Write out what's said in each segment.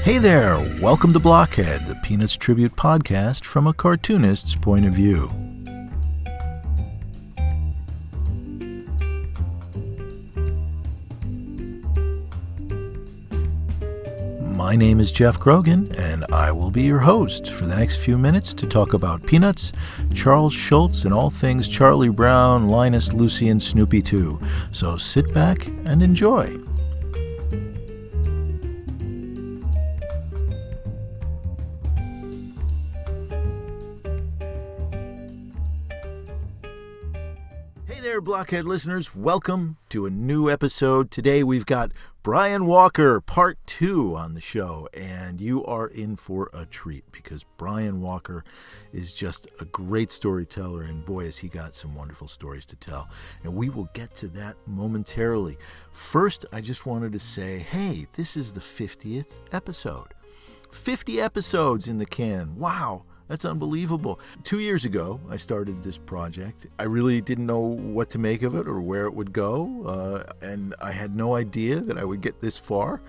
Hey there, welcome to Blockhead, the Peanuts Tribute podcast from a cartoonist's point of view. My name is Jeff Grogan, and I will be your host for the next few minutes to talk about Peanuts, Charles Schulz, and all things Charlie Brown, Linus, Lucy, and Snoopy too. So sit back and enjoy. Hey there, Blockhead listeners. Welcome to a new episode. Today we've got Brian Walker, part 2 on the show, and you are in for a treat because Brian Walker is just a great storyteller, and boy, has he got some wonderful stories to tell. And we will get to that momentarily. First, I just wanted to say, hey, this is the 50th episode. 50 episodes in the can. Wow. That's unbelievable. 2 years ago, I started this project. I really didn't know what to make of it or where it would go, and I had no idea that I would get this far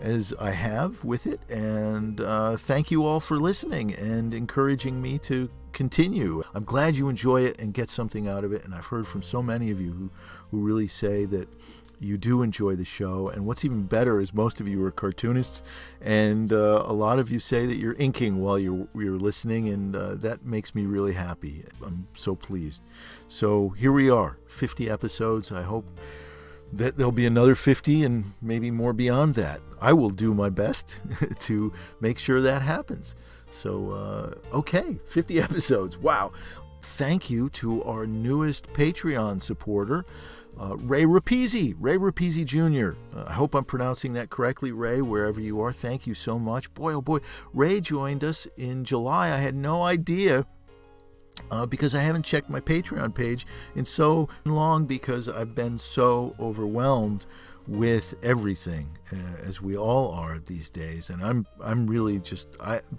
as I have with it. And thank you all for listening and encouraging me to continue. I'm glad you enjoy it and get something out of it, and I've heard from so many of you who really say that you do enjoy the show, and what's even better is most of you are cartoonists, and a lot of you say that you're inking while you're listening, and that makes me really happy. I'm so pleased. So here we are, 50 episodes. I hope that there'll be another 50 and maybe more beyond that. I will do my best to make sure that happens. So, okay, 50 episodes. Wow. Thank you to our newest Patreon supporter, Ray Rapizzi Jr. I hope I'm pronouncing that correctly, Ray, wherever you are. Thank you so much. Boy, oh boy, Ray joined us in July. I had no idea because I haven't checked my Patreon page in so long because I've been so overwhelmed with everything, as we all are these days. And I'm really just,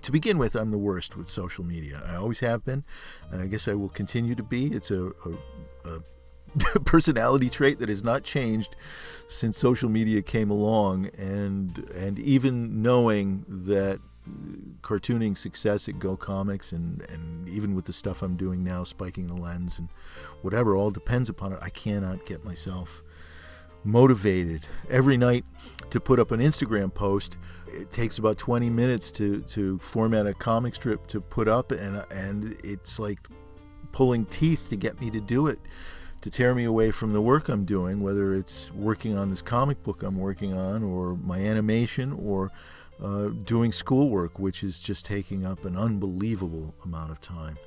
to begin with, I'm the worst with social media. I always have been, and I guess I will continue to be. It's a personality trait that has not changed since social media came along, and even knowing that cartooning success at Go Comics and even with the stuff I'm doing now, Spiking the Lens and whatever, all depends upon it. I cannot get myself motivated every night to put up an Instagram post. It takes about 20 minutes to format a comic strip to put up, and it's like pulling teeth to get me to do it, to tear me away from the work I'm doing, whether it's working on this comic book I'm working on or my animation or doing schoolwork, which is just taking up an unbelievable amount of time.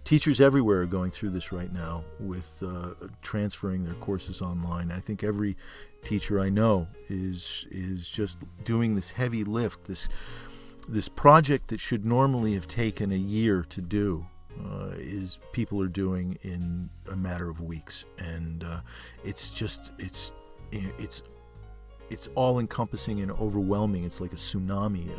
Teachers everywhere are going through this right now with transferring their courses online. I think every teacher I know is just doing this heavy lift, this project that should normally have taken a year to do. Is people are doing in a matter of weeks, and it's all encompassing and overwhelming. It's like a tsunami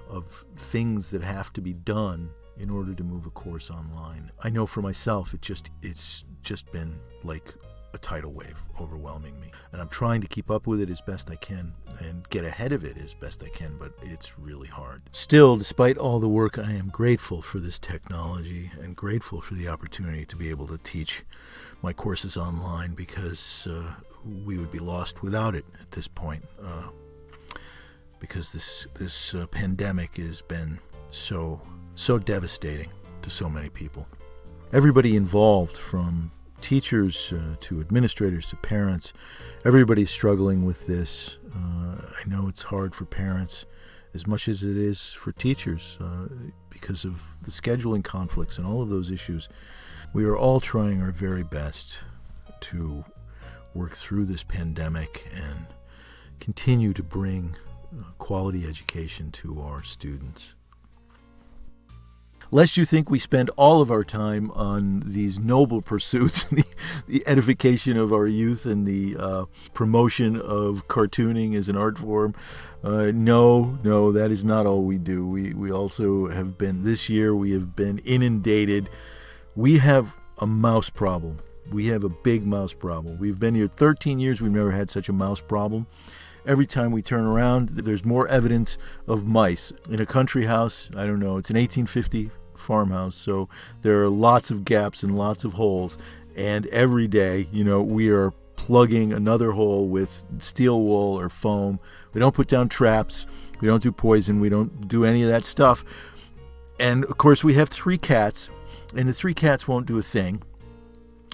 of things that have to be done in order to move a course online. I know for myself, it's just been like a tidal wave overwhelming me, and I'm trying to keep up with it as best I can and get ahead of it as best I can, but it's really hard. Still, despite all the work, I am grateful for this technology and grateful for the opportunity to be able to teach my courses online, because we would be lost without it at this point, because this pandemic has been so devastating to so many people. Everybody involved, from teachers to administrators to parents, everybody's struggling with this. I know it's hard for parents as much as it is for teachers because of the scheduling conflicts and all of those issues. We are all trying our very best to work through this pandemic and continue to bring quality education to our students. Lest you think we spend all of our time on these noble pursuits, the edification of our youth and the promotion of cartooning as an art form. No, that is not all we do. We also have been, this year we have been inundated. We have a mouse problem. We have a big mouse problem. We've been here 13 years. We've never had such a mouse problem. every time we turn around, there's more evidence of mice. In a country house, I don't know, it's an 1850 farmhouse, so there are lots of gaps and lots of holes. And every day, we are plugging another hole with steel wool or foam. We don't put down traps. We don't do poison. We don't do any of that stuff. And, of course, we have 3 cats, and the 3 cats won't do a thing.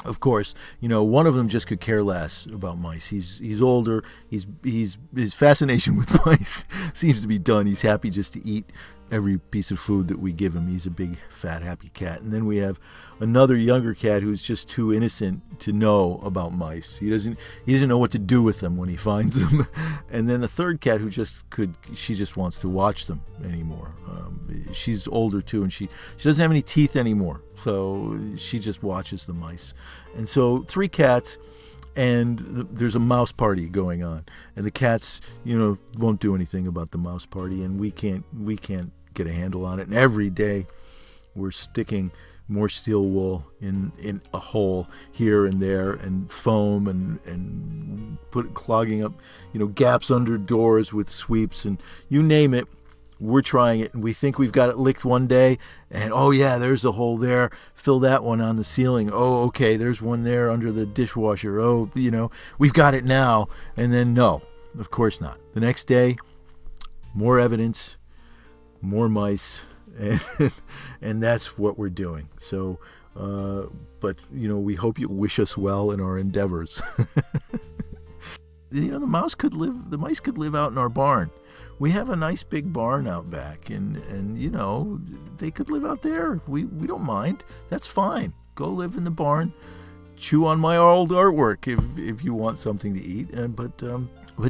Of course, one of them just could care less about mice. He's older. His fascination with mice seems to be done. He's happy just to eat every piece of food that we give him. He's a big, fat, happy cat. And then we have another younger cat who's just too innocent to know about mice. He doesn't know what to do with them when he finds them. And then the third cat who she just wants to watch them anymore. She's older too, and she doesn't have any teeth anymore, so she just watches the mice. And so 3 cats, and there's a mouse party going on, and the cats, won't do anything about the mouse party, and we can't get a handle on it. And every day we're sticking more steel wool in a hole here and there, and foam, and clogging up gaps under doors with sweeps, and you name it. We're trying it, and we think we've got it licked one day, and oh yeah, there's a hole there. Fill that one on the ceiling. Oh, okay, there's one there under the dishwasher. Oh, we've got it now. And then no, of course not. The next day, more evidence, more mice, and that's what we're doing. So, but we hope you wish us well in our endeavors. The mice could live out in our barn. We have a nice big barn out back, and they could live out there. We don't mind. That's fine. Go live in the barn. Chew on my old artwork if you want something to eat. But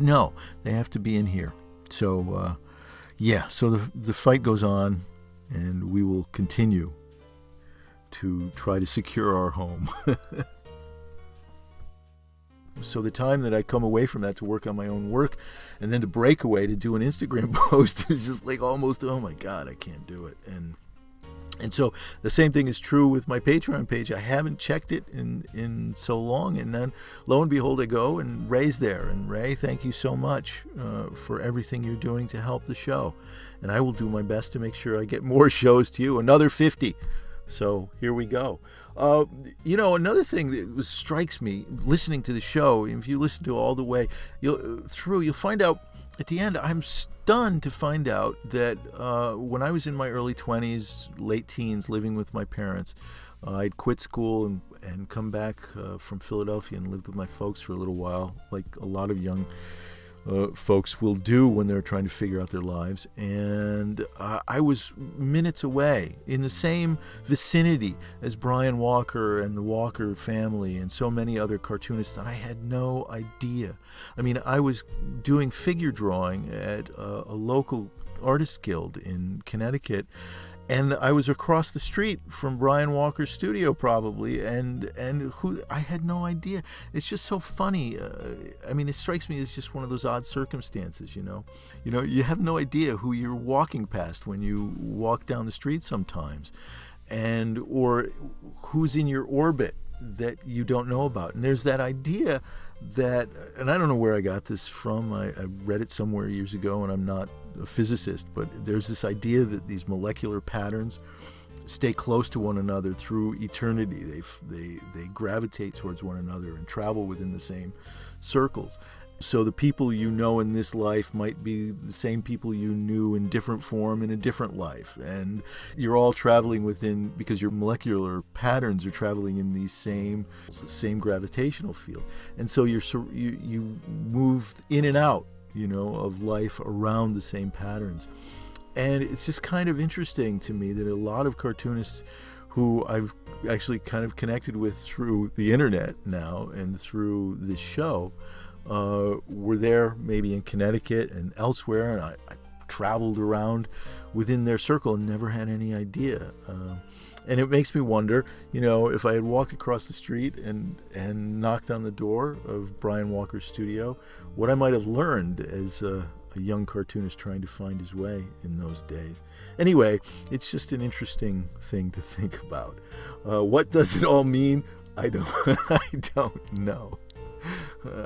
no, they have to be in here. So so the fight goes on, and we will continue to try to secure our home. So the time that I come away from that to work on my own work, and then to break away to do an Instagram post is just like almost, oh my God, I can't do it. And so the same thing is true with my Patreon page. I haven't checked it in so long, and then lo and behold, I go, and Ray's there. And Ray, thank you so much for everything you're doing to help the show. And I will do my best to make sure I get more shows to you, another 50. So here we go. Another thing that strikes me listening to the show, if you listen to it all the way you'll find out at the end, I'm stunned to find out that when I was in my early 20s, late teens, living with my parents, I'd quit school and come back from Philadelphia and lived with my folks for a little while, like a lot of young folks will do when they're trying to figure out their lives. And I was minutes away in the same vicinity as Brian Walker and the Walker family and so many other cartoonists that I had no idea. I mean, I was doing figure drawing at a local artist guild in Connecticut, and I was across the street from Brian Walker's studio probably, and who I had no idea. It's just so funny. It strikes me as just one of those odd circumstances, You have no idea who you're walking past when you walk down the street sometimes, or who's in your orbit that you don't know about. And there's that idea that, and I don't know where I got this from, I read it somewhere years ago, and I'm not a physicist, but there's this idea that these molecular patterns stay close to one another through eternity. They gravitate towards one another and travel within the same circles. So the people you know in this life might be the same people you knew in different form in a different life. And you're all traveling within, because your molecular patterns are traveling in the same gravitational field. And so you move in and out, of life around the same patterns. And it's just kind of interesting to me that a lot of cartoonists who I've actually kind of connected with through the internet now and through this show, were there maybe in Connecticut and elsewhere, and I traveled around within their circle and never had any idea. And it makes me wonder, if I had walked across the street and knocked on the door of Brian Walker's studio, what I might have learned as a young cartoonist trying to find his way in those days. Anyway, it's just an interesting thing to think about. What does it all mean? I don't know.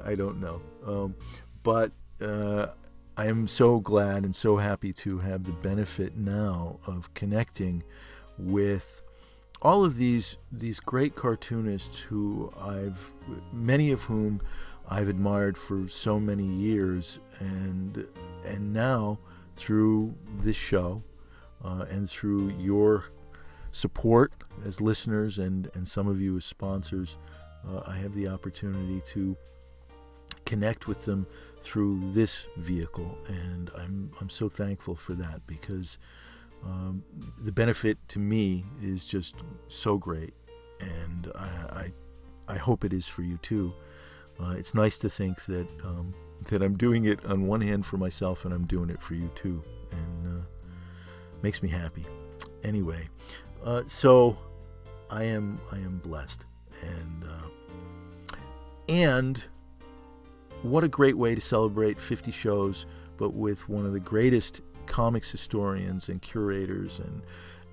I don't know. But I am so glad and so happy to have the benefit now of connecting with all of these great cartoonists many of whom I've admired for so many years, and now through this show and through your support as listeners and some of you as sponsors, I have the opportunity to connect with them through this vehicle, and I'm so thankful for that, because the benefit to me is just so great, and I hope it is for you too. It's nice to think that I'm doing it on one hand for myself, and I'm doing it for you too, and makes me happy. Anyway, so I am blessed, and what a great way to celebrate 50 shows, but with one of the greatest comics historians and curators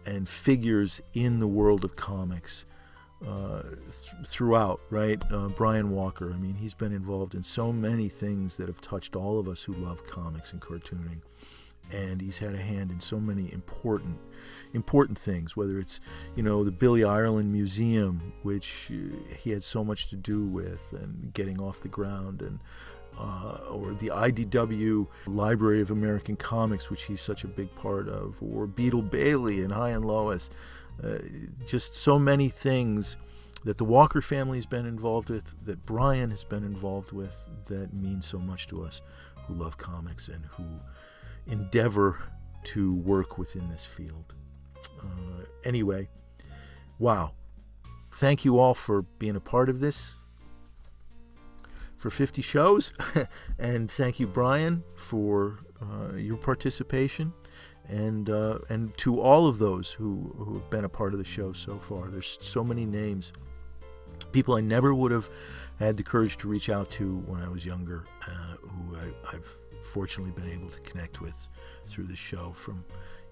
and figures in the world of comics throughout, right? Brian Walker. I mean, he's been involved in so many things that have touched all of us who love comics and cartooning, and he's had a hand in so many important things, whether it's, the Billy Ireland Museum, which he had so much to do with and getting off the ground, and or the IDW Library of American Comics, which he's such a big part of, or Beetle Bailey and Hi and Lois. Just so many things that the Walker family has been involved with, that Brian has been involved with, that mean so much to us who love comics and who endeavor to work within this field. Anyway, wow. Thank you all for being a part of this for 50 shows. And thank you, Brian, for your participation. And to all of those who have been a part of the show so far. There's so many names. People I never would have had the courage to reach out to when I was younger, who I've fortunately been able to connect with through the show, from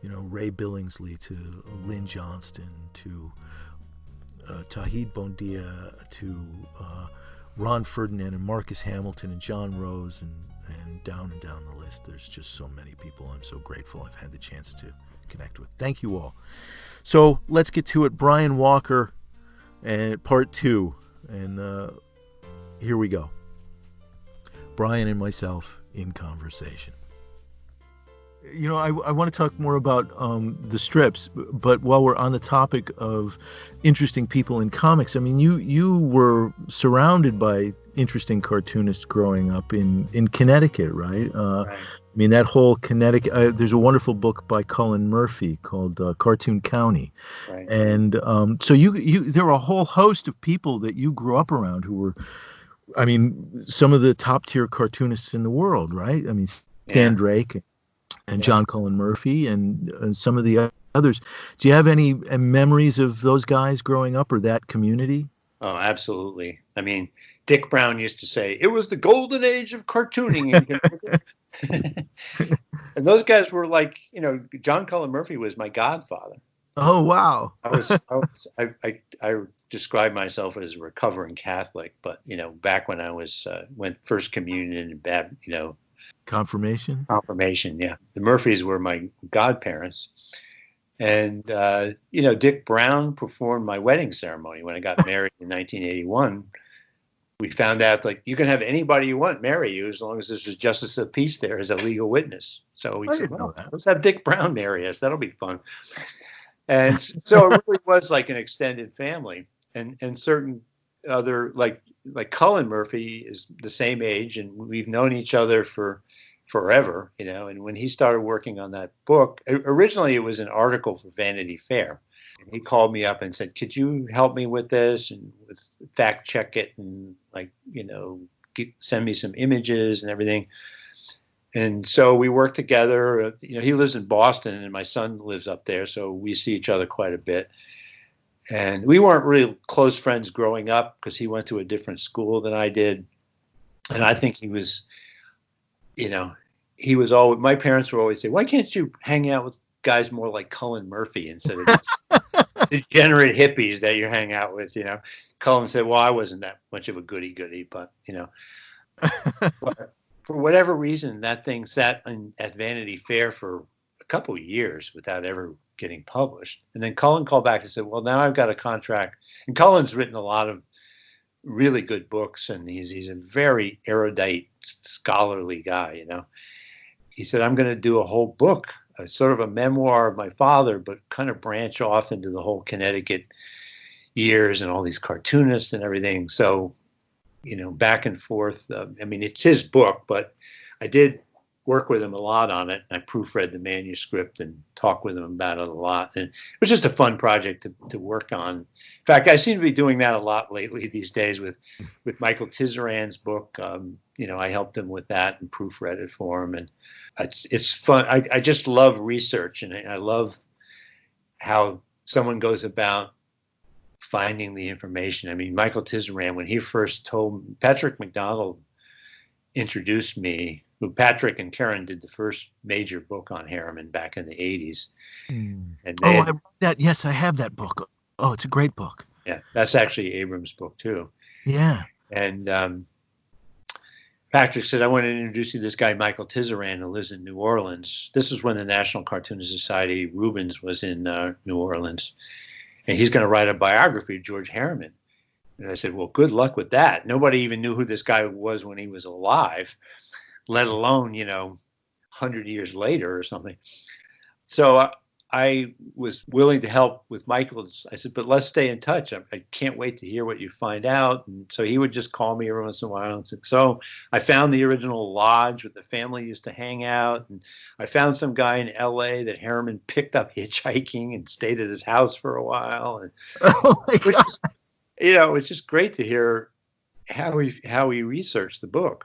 Ray Billingsley to Lynn Johnston to Tahid Bondia to Ron Ferdinand and Marcus Hamilton and John Rose and down the list. There's just so many people I'm so grateful I've had the chance to connect with. Thank you all. So let's get to it. Brian Walker and part 2, and here we go. Brian and myself in conversation. I want to talk more about the strips, but while we're on the topic of interesting people in comics, I mean, you were surrounded by interesting cartoonists growing up in Connecticut, right? Right. I mean, that whole Connecticut, there's a wonderful book by Cullen Murphy called Cartoon County. Right. And so there were a whole host of people that you grew up around who were, I mean, some of the top tier cartoonists in the world, right? I mean, Stan Drake and John Cullen Murphy and some of the others. Do you have any memories of those guys growing up or that community? Oh, absolutely. I mean, Dick Brown used to say, it was the golden age of cartooning in Connecticut. And those guys were like, John Cullen Murphy was my godfather. Oh, wow. I describe myself as a recovering Catholic, but, back when I was, went First Communion and, Confirmation, yeah. The Murphys were my godparents. And, Dick Brown performed my wedding ceremony when I got married in 1981. We found out, you can have anybody you want marry you as long as there's a justice of peace there as a legal witness. So we said, well, let's have Dick Brown marry us. That'll be fun. And so it really was like an extended family. And certain other, like Cullen Murphy is the same age, and we've known each other for forever, and when he started working on that book, originally it was an article for Vanity Fair, and he called me up and said, could you help me with this and fact check it and send me some images and everything. And so we worked together. He lives in Boston and my son lives up there, so we see each other quite a bit. And we weren't really close friends growing up because he went to a different school than I did. And I think he was always, my parents would always say, why can't you hang out with guys more like Cullen Murphy instead of degenerate hippies that you hang out with, Cullen said, well, I wasn't that much of a goody-goody, but, for whatever reason, that thing sat at Vanity Fair for a couple of years without ever getting published. And then Cullen called back and said, well, now I've got a contract. And Cullen's written a lot of really good books, and he's a very erudite, scholarly guy, you know. He said, I'm going to do a whole book, a sort of a memoir of my father, but kind of branch off into the whole Connecticut years and all these cartoonists and everything. So, you know, back and forth. I mean, it's his book, but I did work with him a lot on it. I proofread the manuscript and talked with him about it a lot. And it was just a fun project to work on. In fact, I seem to be doing that a lot lately these days with Michael Tizeran's book. You know, I helped him with that and proofread it for him. And it's fun. I just love research, and I love how someone goes about finding the information. I mean, Michael Tizeran, when he first told Patrick McDonald introduced me. Patrick and Karen did the first major book on Harriman back in the 80s. And I read that. Yes, I have that book. Oh, it's a great book. Yeah, that's actually Abrams' book too. Yeah. And Patrick said, I want to introduce you to this guy, Michael Tizeran, who lives in New Orleans. This is when the National Cartoonist Society, Rubens, was in New Orleans. And he's going to write a biography of George Harriman. And I said, well, good luck with that. Nobody even knew who this guy was when he was alive, let alone, you know, 100 years later or something. So I was willing to help with Michael. I said, but let's stay in touch. I can't wait to hear what you find out. And so he would just call me every once in a while. And so I found the original lodge where the family used to hang out. And I found some guy in LA that Harriman picked up hitchhiking and stayed at his house for a while. And Oh my God. you know, it's just great to hear how he researched the book.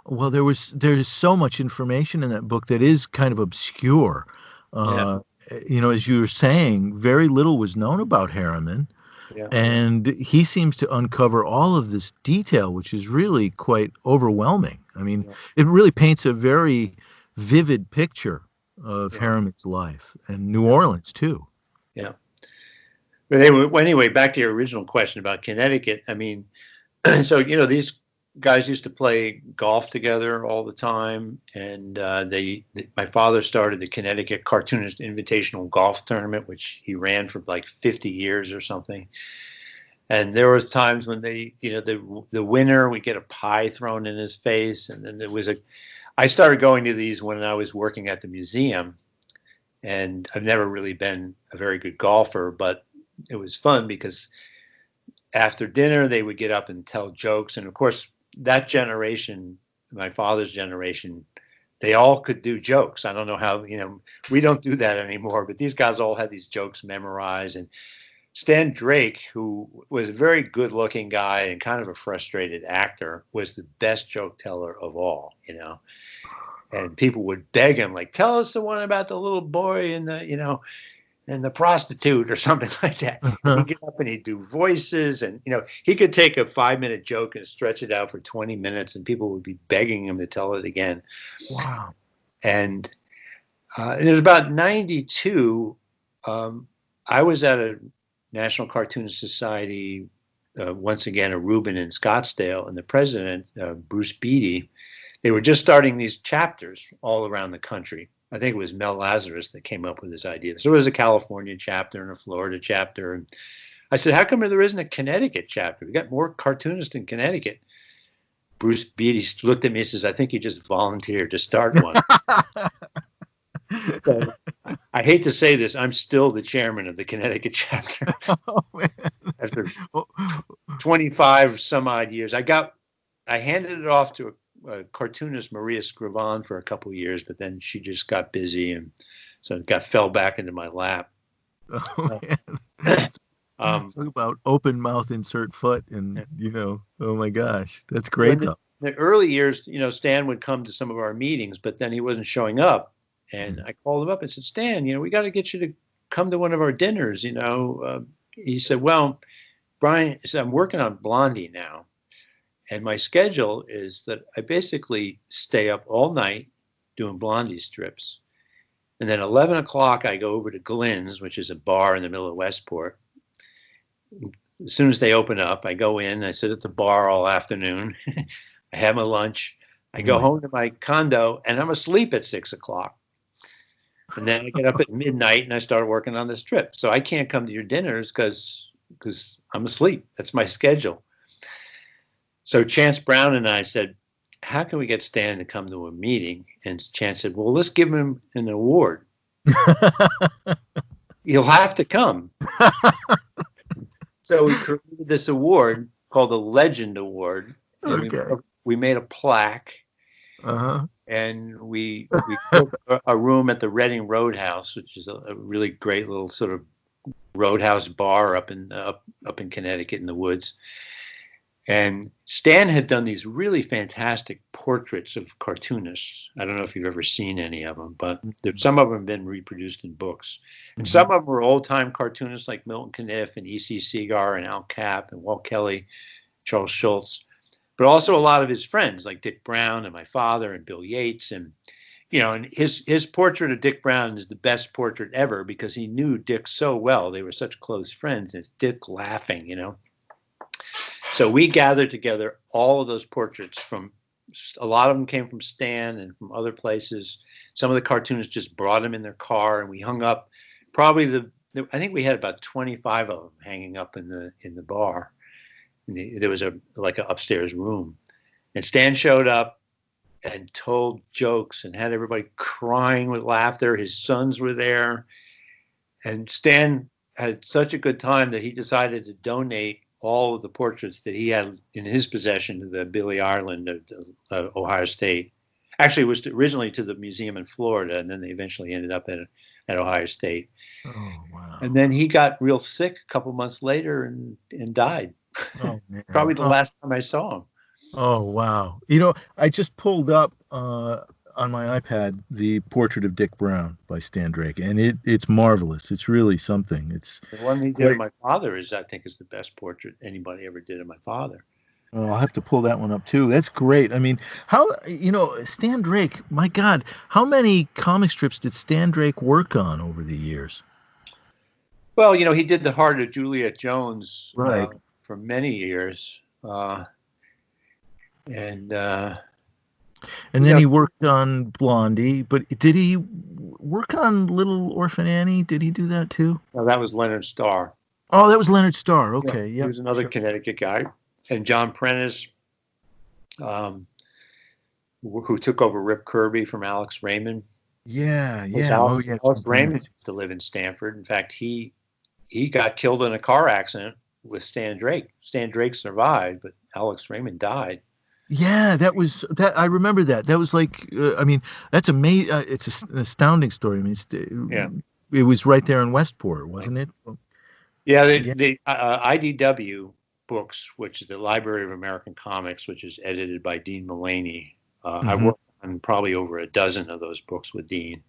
Well, there's so much information in that book that is kind of obscure. You know, as you were saying, very little was known about Harriman. Yeah. And he seems to uncover all of this detail, which is really quite overwhelming. I mean, it really paints a very vivid picture of Harriman's life, and New Orleans too. Yeah. But anyway, back to your original question about Connecticut. I mean, so, you know, these guys used to play golf together all the time. And my father started the Connecticut Cartoonist Invitational Golf Tournament, which he ran for like 50 years or something. And there was times when the winner would get a pie thrown in his face. And then I started going to these when I was working at the museum. And I've never really been a very good golfer, but it was fun because after dinner, they would get up and tell jokes. And of course, that generation, my father's generation, they all could do jokes. I don't know how, you know, we don't do that anymore, but these guys all had these jokes memorized. And Stan Drake, who was a very good looking guy and kind of a frustrated actor, was the best joke teller of all, you know. And people would beg him, like, tell us the one about the little boy and the prostitute or something like that. He'd get up and he'd do voices, and, you know, he could take a 5-minute joke and stretch it out for 20 minutes and people would be begging him to tell it again. Wow. And it was about 92. I was at a National Cartoonist Society, once again, a Reuben in Scottsdale, and the president, Bruce Beatty, they were just starting these chapters all around the country. I think it was Mel Lazarus that came up with this idea. So there was a California chapter and a Florida chapter. And I said, how come there isn't a Connecticut chapter? We got more cartoonists in Connecticut. Bruce Beatty looked at me and says, I think you just volunteered to start one. So, I hate to say this, I'm still the chairman of the Connecticut chapter. Oh, man. After 25 some odd years. I handed it off to a cartoonist, Maria Scrivan, for a couple of years, but then she just got busy, and so it fell back into my lap. Oh, man. Talk about open mouth, insert foot, and, you know, oh my gosh, that's great. In the early years, you know, Stan would come to some of our meetings, but then he wasn't showing up. And I called him up and said, Stan, you know, we got to get you to come to one of our dinners, you know. He said, well, Brian, I'm working on Blondie now. And my schedule is that I basically stay up all night doing Blondie strips. And then 11 o'clock, I go over to Glenn's, which is a bar in the middle of Westport. As soon as they open up, I go in, I sit at the bar all afternoon. I have my lunch. I go home to my condo and I'm asleep at 6 o'clock. And then I get up at midnight and I start working on this trip. So I can't come to your dinners because I'm asleep. That's my schedule. So Chance Brown and I said, how can we get Stan to come to a meeting? And Chance said, well, let's give him an award. He'll have to come. So we created this award called the Legend Award. And we made a plaque. And we took a room at the Reading Roadhouse, which is a really great little sort of roadhouse bar up in Connecticut in the woods. And Stan had done these really fantastic portraits of cartoonists. I don't know if you've ever seen any of them, but some of them have been reproduced in books. And some of them were old-time cartoonists like Milton Caniff and E.C. Segar and Al Capp and Walt Kelly, Charles Schultz, but also a lot of his friends like Dick Brown and my father and Bill Yates. And, and his portrait of Dick Brown is the best portrait ever because he knew Dick so well. They were such close friends. It's Dick laughing, So we gathered together all of those portraits a lot of them came from Stan and from other places. Some of the cartoonists just brought them in their car and we hung up probably I think we had about 25 of them hanging up in the bar. And there was an upstairs room and Stan showed up and told jokes and had everybody crying with laughter. His sons were there and Stan had such a good time that he decided to donate all of the portraits that he had in his possession to the Billy Ireland of Ohio State. Actually, it was originally to the museum in Florida, and then they eventually ended up at Ohio State. Oh, wow. And then he got real sick a couple months later and died. Oh, man. Probably the last time I saw him. Oh, wow. I just pulled up on my iPad the portrait of Dick Brown by Stan Drake, and it's marvelous. It's really something. It's the one he did of my father I think is the best portrait anybody ever did of my father. Oh, I'll have to pull that one up too. That's great. I mean, how Stan Drake, my God, how many comic strips did Stan Drake work on over the years? Well, he did The Heart of Juliet Jones for many years. And then he worked on Blondie, but did he work on Little Orphan Annie? Did he do that too? No, that was Leonard Starr. Oh, that was Leonard Starr. Okay, yeah. He was another Connecticut guy. And John Prentice, who took over Rip Kirby from Alex Raymond. Yeah. Alex Raymond used to live in Stamford. In fact, he got killed in a car accident with Stan Drake. Stan Drake survived, but Alex Raymond died. Yeah, that. I remember that. That was that's amazing. It's an astounding story. I mean, it was right there in Westport, wasn't it? Yeah, the IDW books, which is the Library of American Comics, which is edited by Dean Mullaney. I worked on probably over a dozen of those books with Dean,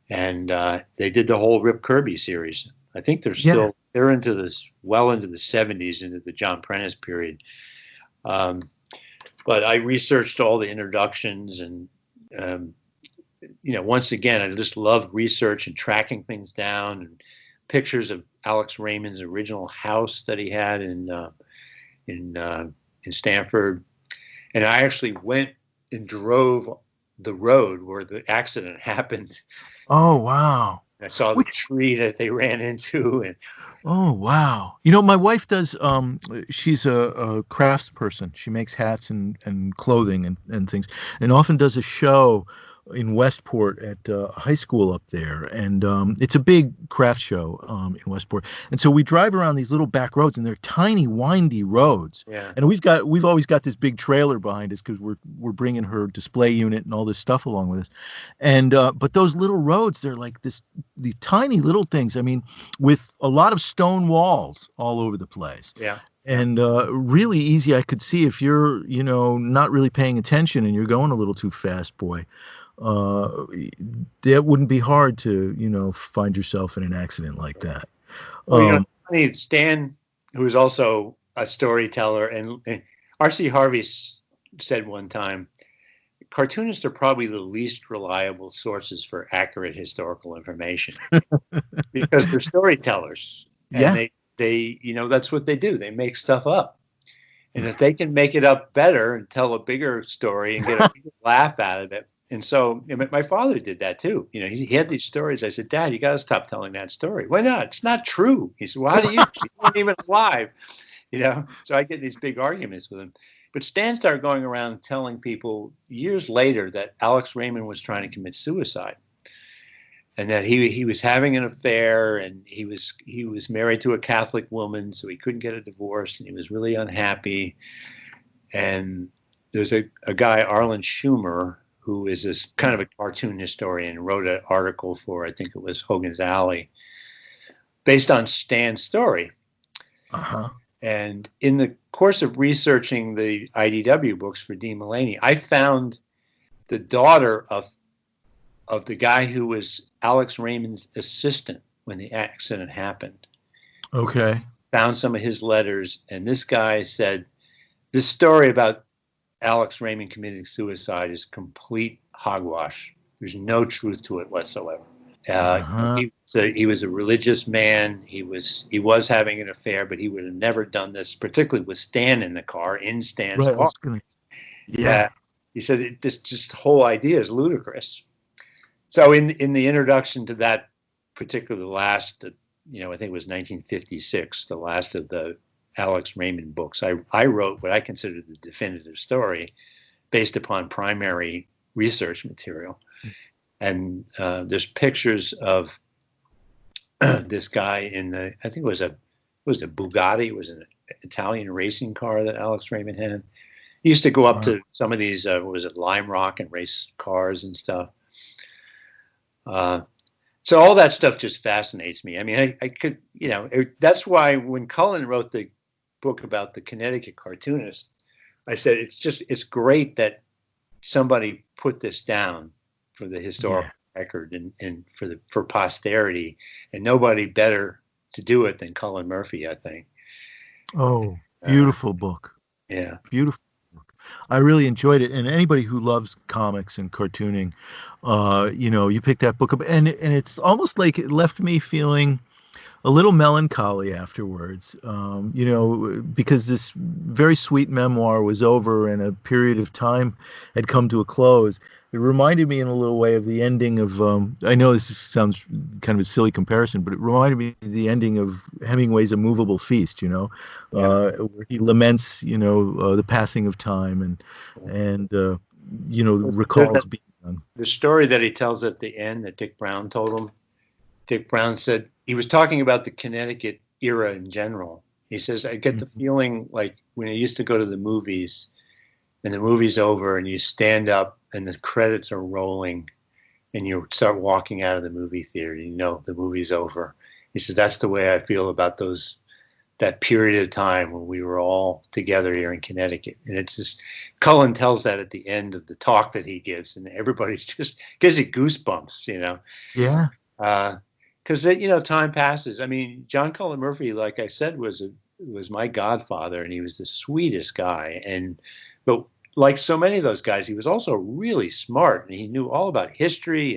and they did the whole Rip Kirby series. I think they're into this well into the 70s, into the John Prentice period. But I researched all the introductions and, once again, I just love research and tracking things down and pictures of Alex Raymond's original house that he had in Stamford. And I actually went and drove the road where the accident happened. Oh, wow. I saw the tree that they ran into. And oh, wow. My wife does, she's a crafts person. She makes hats and clothing and things, and often does a show in Westport at a high school up there. And it's a big craft show in Westport. And so we drive around these little back roads, and they're tiny, windy roads. Yeah. And we've always got this big trailer behind us because we're bringing her display unit and all this stuff along with us. And but those little roads, they're like the tiny little things. I mean, with a lot of stone walls all over the place. Yeah. And really easy. I could see if you're, not really paying attention and you're going a little too fast, boy. That wouldn't be hard to, find yourself in an accident like that. Well, Stan, who is also a storyteller, and R.C. Harvey said one time, cartoonists are probably the least reliable sources for accurate historical information because they're storytellers. And yeah. They that's what they do. They make stuff up. And if they can make it up better and tell a bigger story and get a bigger laugh out of it. And so my father did that too. He had these stories. I said, Dad, you got to stop telling that story. Why not? It's not true. He said, well, how do you weren't even alive? So I get these big arguments with him. But Stan started going around telling people years later that Alex Raymond was trying to commit suicide. And that he was having an affair, and he was married to a Catholic woman, so he couldn't get a divorce, and he was really unhappy. And there's a guy, Arlen Schumer, who is this kind of a cartoon historian, wrote an article for, I think it was Hogan's Alley, based on Stan's story. Uh-huh. And in the course of researching the IDW books for Dean Mullaney, I found the daughter of the guy who was Alex Raymond's assistant when the accident happened. Okay. Found some of his letters, and this guy said, this story about Alex Raymond committing suicide is complete hogwash. There's no truth to it whatsoever. He was a religious man. He was having an affair, but he would have never done this, particularly with Stan in the car, in Stan's car. Yeah. He said this whole idea is ludicrous. So in the introduction to that particular last, I think it was 1956, the last of the Alex Raymond books, I wrote what I consider the definitive story based upon primary research material. And there's pictures of this guy in I think it was a Bugatti. It was an Italian racing car that Alex Raymond had. He used to go up to some of these, Lime Rock, and race cars and stuff. So all that stuff just fascinates me. I mean, I could, that's why when Cullen wrote the book about the Connecticut cartoonist, I said, it's great that somebody put this down for the historical record and for posterity, and nobody better to do it than Cullen Murphy, I think. Oh, beautiful book. Yeah. Beautiful. I really enjoyed it, and anybody who loves comics and cartooning, you pick that book up, and it's almost like it left me feeling a little melancholy afterwards, because this very sweet memoir was over and a period of time had come to a close. It reminded me in a little way of the ending of, I know this sounds kind of a silly comparison, but it reminded me of the ending of Hemingway's A Movable Feast, where he laments, the passing of time and recalls being young. The story that he tells at the end that Dick Brown told him, Dick Brown said, he was talking about the Connecticut era in general. He says, I get the feeling like when I used to go to the movies and the movie's over and you stand up and the credits are rolling and you start walking out of the movie theater, the movie's over. He says, that's the way I feel about that period of time when we were all together here in Connecticut. And it's just, Cullen tells that at the end of the talk that he gives, and everybody just gives you goosebumps, Yeah. Because time passes. I mean, John Cullen Murphy, like I said, was my godfather, and he was the sweetest guy. But like so many of those guys, he was also really smart, and he knew all about history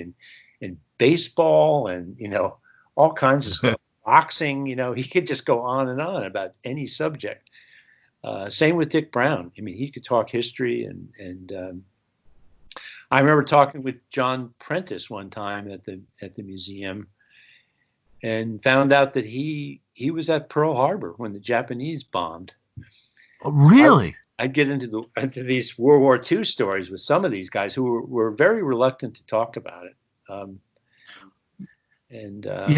and baseball and all kinds of stuff. Boxing, he could just go on and on about any subject. Same with Dick Brown. I mean, he could talk history, and I remember talking with John Prentice one time at the museum, and found out that he was at Pearl Harbor when the Japanese bombed. Oh, really? I'd get into these World War II stories with some of these guys who were very reluctant to talk about it.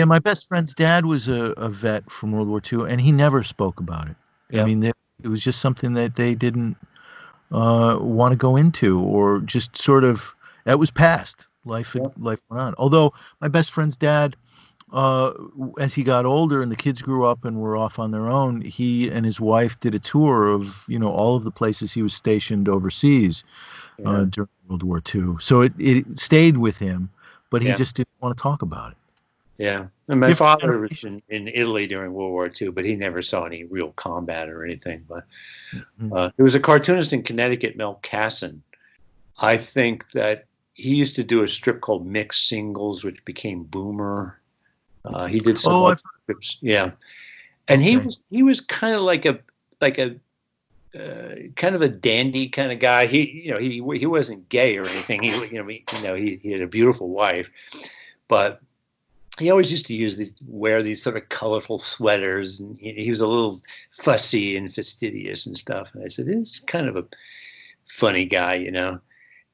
My best friend's dad was a vet from World War II, and he never spoke about it. Yeah. I mean, it was just something that they didn't want to go into, or just sort of, that was past. Life went on. Although my best friend's dad, as he got older and the kids grew up and were off on their own, he and his wife did a tour of, all of the places he was stationed overseas during World War II. So it stayed with him, but he just didn't want to talk about it. Yeah. And my father was in Italy during World War II, but he never saw any real combat or anything. But there was a cartoonist in Connecticut, Mel Casson. I think that he used to do a strip called Mixed Singles, which became Boomer. He did some strips. Yeah. And he was kind of like a kind of a dandy kind of guy. He wasn't gay or anything. He had a beautiful wife, but he always used to wear these sort of colorful sweaters, and he was a little fussy and fastidious and stuff. And I said, he's kind of a funny guy,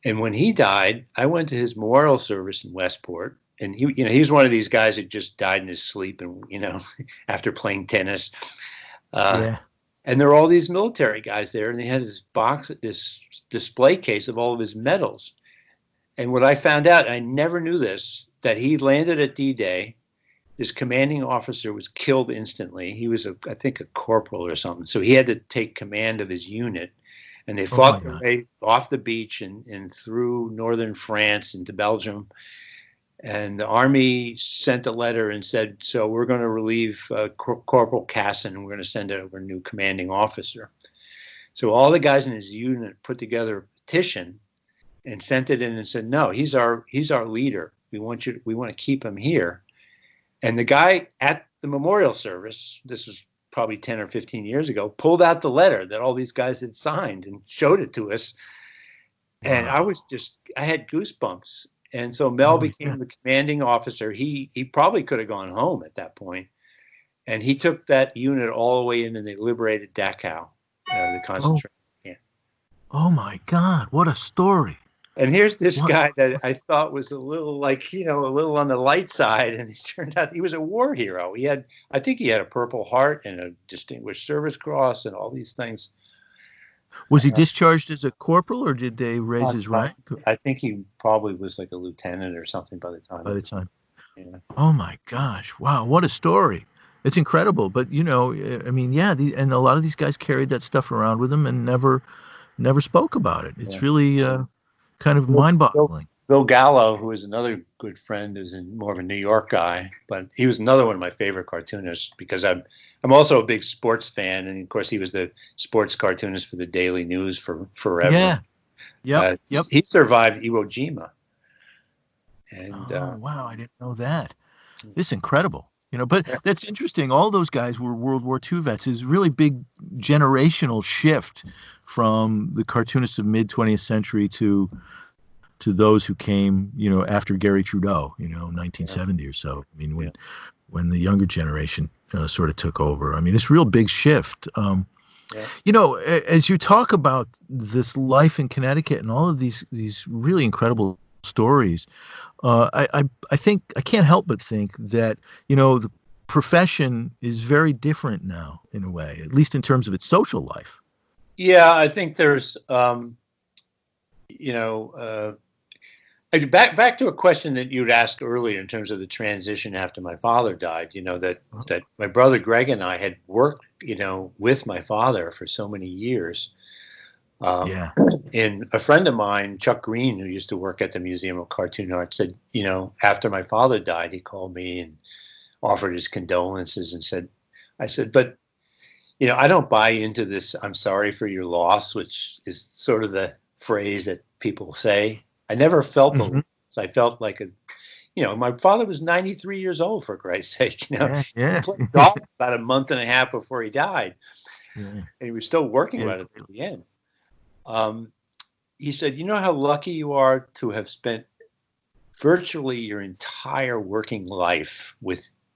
And when he died, I went to his memorial service in Westport, and he was one of these guys that just died in his sleep, and after playing tennis. Yeah. And there were all these military guys there, and they had this display case of all of his medals. And what I found out, I never knew this, that he landed at D-Day. This commanding officer was killed instantly. He was, I think, a corporal or something. So he had to take command of his unit. And they fought their way off the beach and through northern France into Belgium. And the Army sent a letter and said, so we're going to relieve Corporal Casson, and we're going to send over a new commanding officer. So all the guys in his unit put together a petition and sent it in and said, no, he's our leader. We want to keep him here. And the guy at the memorial service, this was probably 10 or 15 years ago, pulled out the letter that all these guys had signed and showed it to us. And I had goosebumps. And so Mel became the commanding officer. He probably could have gone home at that point. And he took that unit all the way in, and they liberated Dachau, the concentration camp. Oh my God, what a story. And here's this guy that I thought was a little a little on the light side. And it turned out he was a war hero. I think he had a Purple Heart and a Distinguished Service Cross and all these things. Was he discharged as a corporal, or did they raise his rank? I think he probably was like a lieutenant or something by the time. Yeah. Oh my gosh. Wow. What a story. It's incredible. But, and a lot of these guys carried that stuff around with them and never spoke about it. It's really kind of mind-boggling. Bill Gallo, who is another good friend, is more of a New York guy, but he was another one of my favorite cartoonists because I'm also a big sports fan, and of course he was the sports cartoonist for the Daily News for forever. Yeah. Yep. He survived Iwo Jima. And wow, I didn't know that. It's incredible. But that's interesting. All those guys were World War II vets. It's a really big generational shift from the cartoonists of mid-20th century to those who came, after Gary Trudeau, 1970 or so. I mean, when the younger generation sort of took over. I mean, it's a real big shift. As you talk about this life in Connecticut and all of these really incredible stories, I think I can't help but think that, the profession is very different now in a way, at least in terms of its social life. Yeah, I think there's, back to a question that you'd asked earlier in terms of the transition after my father died, that my brother Greg and I had worked, with my father for so many years. And a friend of mine, Chuck Green, who used to work at the Museum of Cartoon Art, said, after my father died, he called me and offered his condolences and I said, but, I don't buy into this, I'm sorry for your loss, which is sort of the phrase that people say. I never felt the loss. I felt like my father was 93 years old, for Christ's sake. He played golf about a month and a half before he died. And he was still working at it at the end. He said, how lucky you are to have spent virtually your entire working life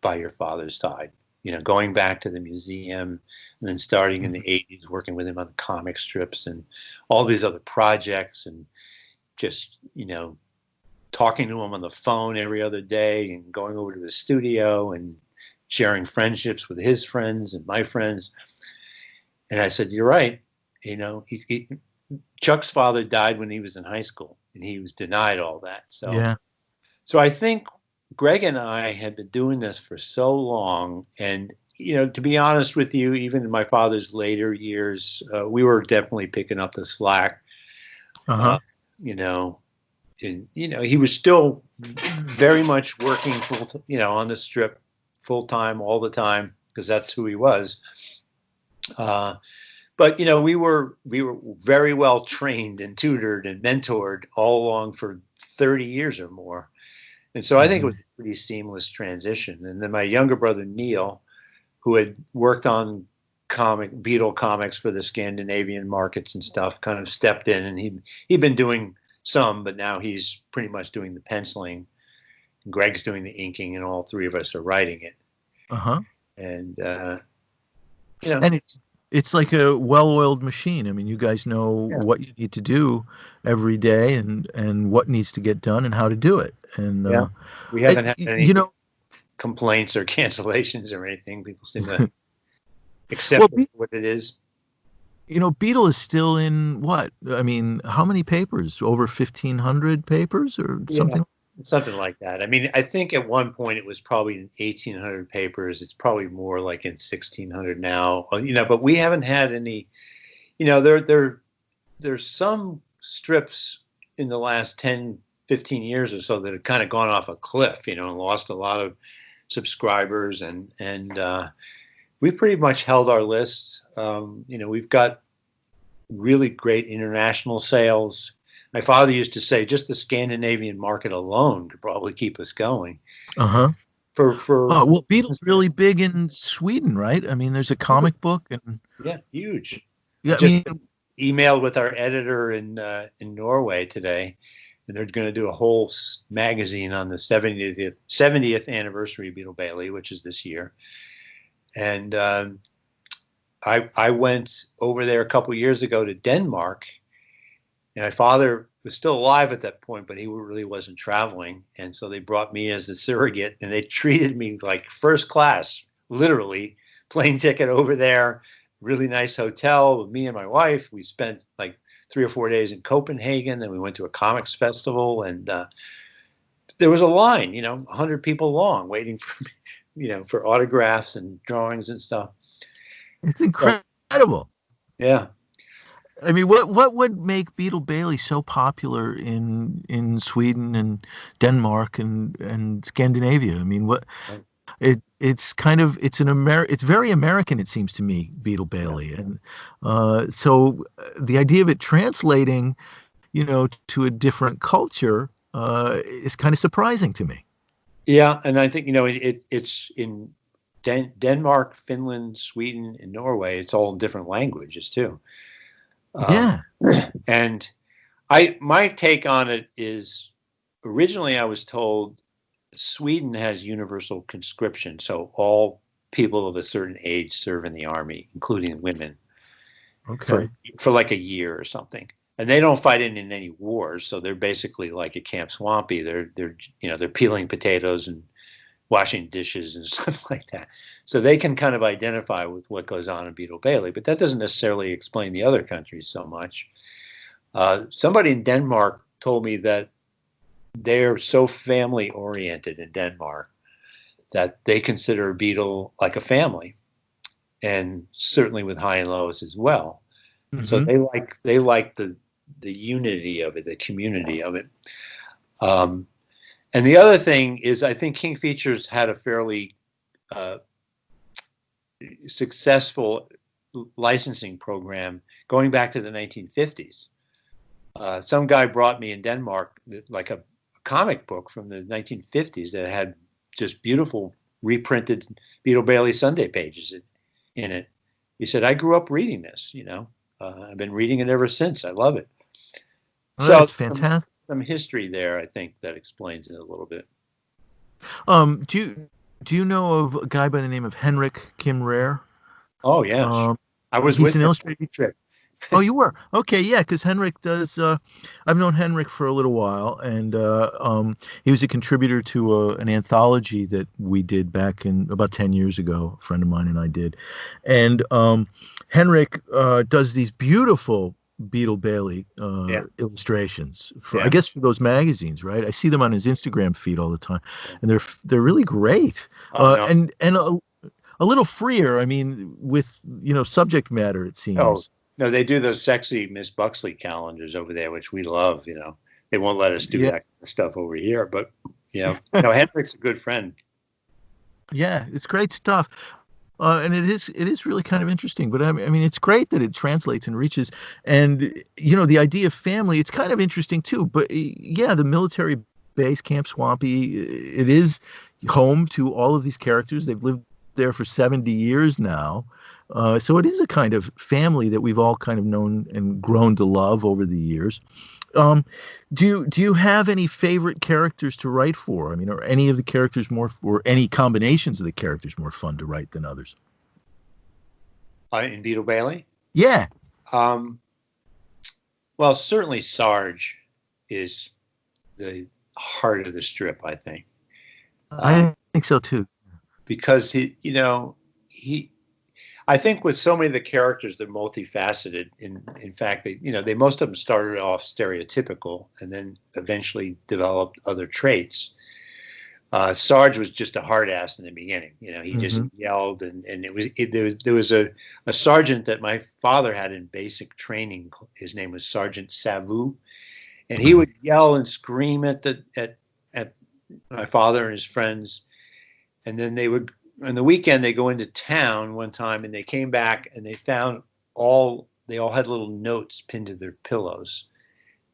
by your father's side, going back to the museum and then starting in the 80s, working with him on the comic strips and all these other projects, and just, talking to him on the phone every other day and going over to the studio and sharing friendships with his friends and my friends. And I said, you're right. Chuck's father died when he was in high school, and he was denied all that. So I think Greg and I had been doing this for so long. And, to be honest with you, even in my father's later years, we were definitely picking up the slack. He was still very much working on the strip full time all the time, because that's who he was. But we were very well trained and tutored and mentored all along for 30 years or more. And so I think it was a pretty seamless transition. And then my younger brother, Neil, who had worked on Beetle comics for the Scandinavian markets and stuff, kind of stepped in, and he'd been doing some, but now he's pretty much doing the penciling. Greg's doing the inking, and all three of us are writing it. Uh-huh. And and it's like a well-oiled machine. I mean, you guys know what you need to do every day, and what needs to get done, and how to do it. And we haven't had any complaints or cancellations or anything. People seem to accept what it is. Beetle is still in what? I mean, how many papers? Over 1,500 papers or something? Something like that. I mean, I think at one point it was probably in 1,800 papers. It's probably more like in 1,600 now. But we haven't had any. There's some strips in the last 10, 15 years or so that have kind of gone off a cliff. And lost a lot of subscribers, and we pretty much held our lists. We've got really great international sales. My father used to say just the Scandinavian market alone could probably keep us going. Uh-huh. Well, Beetle's really big in Sweden, right? I mean, there's a comic book and huge. Yeah, just emailed with our editor in Norway today, and they're going to do a whole magazine on the 70th anniversary of Beetle Bailey, which is this year. And I went over there a couple years ago to Denmark. And my father was still alive at that point, but he really wasn't traveling. And so they brought me as the surrogate, and they treated me like first class, literally, plane ticket over there, really nice hotel with me and my wife. We spent like 3 or 4 days in Copenhagen. Then we went to a comics festival, and there was a line, 100 people long waiting for me, for autographs and drawings and stuff. It's incredible. Yeah. I mean, what would make Beetle Bailey so popular in Sweden and Denmark and Scandinavia? I mean, it's very American, it seems to me, Beetle Bailey, and so the idea of it translating, to a different culture is kind of surprising to me. Yeah, and I think it's in Denmark, Finland, Sweden, and Norway. It's all in different languages too. And my take on it is, originally I was told Sweden has universal conscription, so all people of a certain age serve in the army, including women, for like a year or something. And they don't fight in any wars, so they're basically like at Camp Swampy. They're peeling potatoes and washing dishes and stuff like that. So they can kind of identify with what goes on in Beetle Bailey, but that doesn't necessarily explain the other countries so much. Somebody in Denmark told me that they're so family oriented in Denmark that they consider Beetle like a family, and certainly with High and Lois as well. Mm-hmm. So they like the unity of it, the community of it. And the other thing is, I think King Features had a fairly successful licensing program going back to the 1950s. Some guy brought me in Denmark like a comic book from the 1950s that had just beautiful reprinted Beetle Bailey Sunday pages in it. He said, "I grew up reading this. I've been reading it ever since. I love it." Oh, so that's fantastic. Some history there, I think, that explains it a little bit. Do you know of a guy by the name of Henrik Kim Rare? Oh yeah, I was with an illustrated trip. Oh, you were? Okay, yeah, because Henrik does. I've known Henrik for a little while, and he was a contributor to an anthology that we did back in about 10 years ago. A friend of mine and I did, and Henrik does these beautiful Beetle Bailey illustrations for, I guess, for those magazines, right? I see them on his Instagram feed all the time, and they're really great, and a little freer. I mean, with subject matter, it seems. Oh no, they do those sexy Miss Buxley calendars over there, which we love. They won't let us do that kind of stuff over here, but Henrik's a good friend. Yeah, it's great stuff. And it is really kind of interesting, but I mean, it's great that it translates and reaches, and the idea of family, it's kind of interesting too. But the military base, Camp Swampy, it is home to all of these characters. They've lived there for 70 years now, So it is a kind of family that we've all kind of known and grown to love over the years. Um, do you have any favorite characters to write for? I mean, are any of the characters more, or any combinations of the characters more fun to write than others? In Beetle Bailey. Yeah, Um, well, certainly Sarge is the heart of the strip, I think, I think so too. because he. I think with so many of the characters, they're multifaceted. In fact, they most of them started off stereotypical and then eventually developed other traits. Sarge was just a hard ass in the beginning. He just yelled, and there was a sergeant that my father had in basic training. His name was Sergeant Savu, and he would yell and scream at my father and his friends, and then they would. On the weekend, they go into town one time, and they came back and they found they all had little notes pinned to their pillows,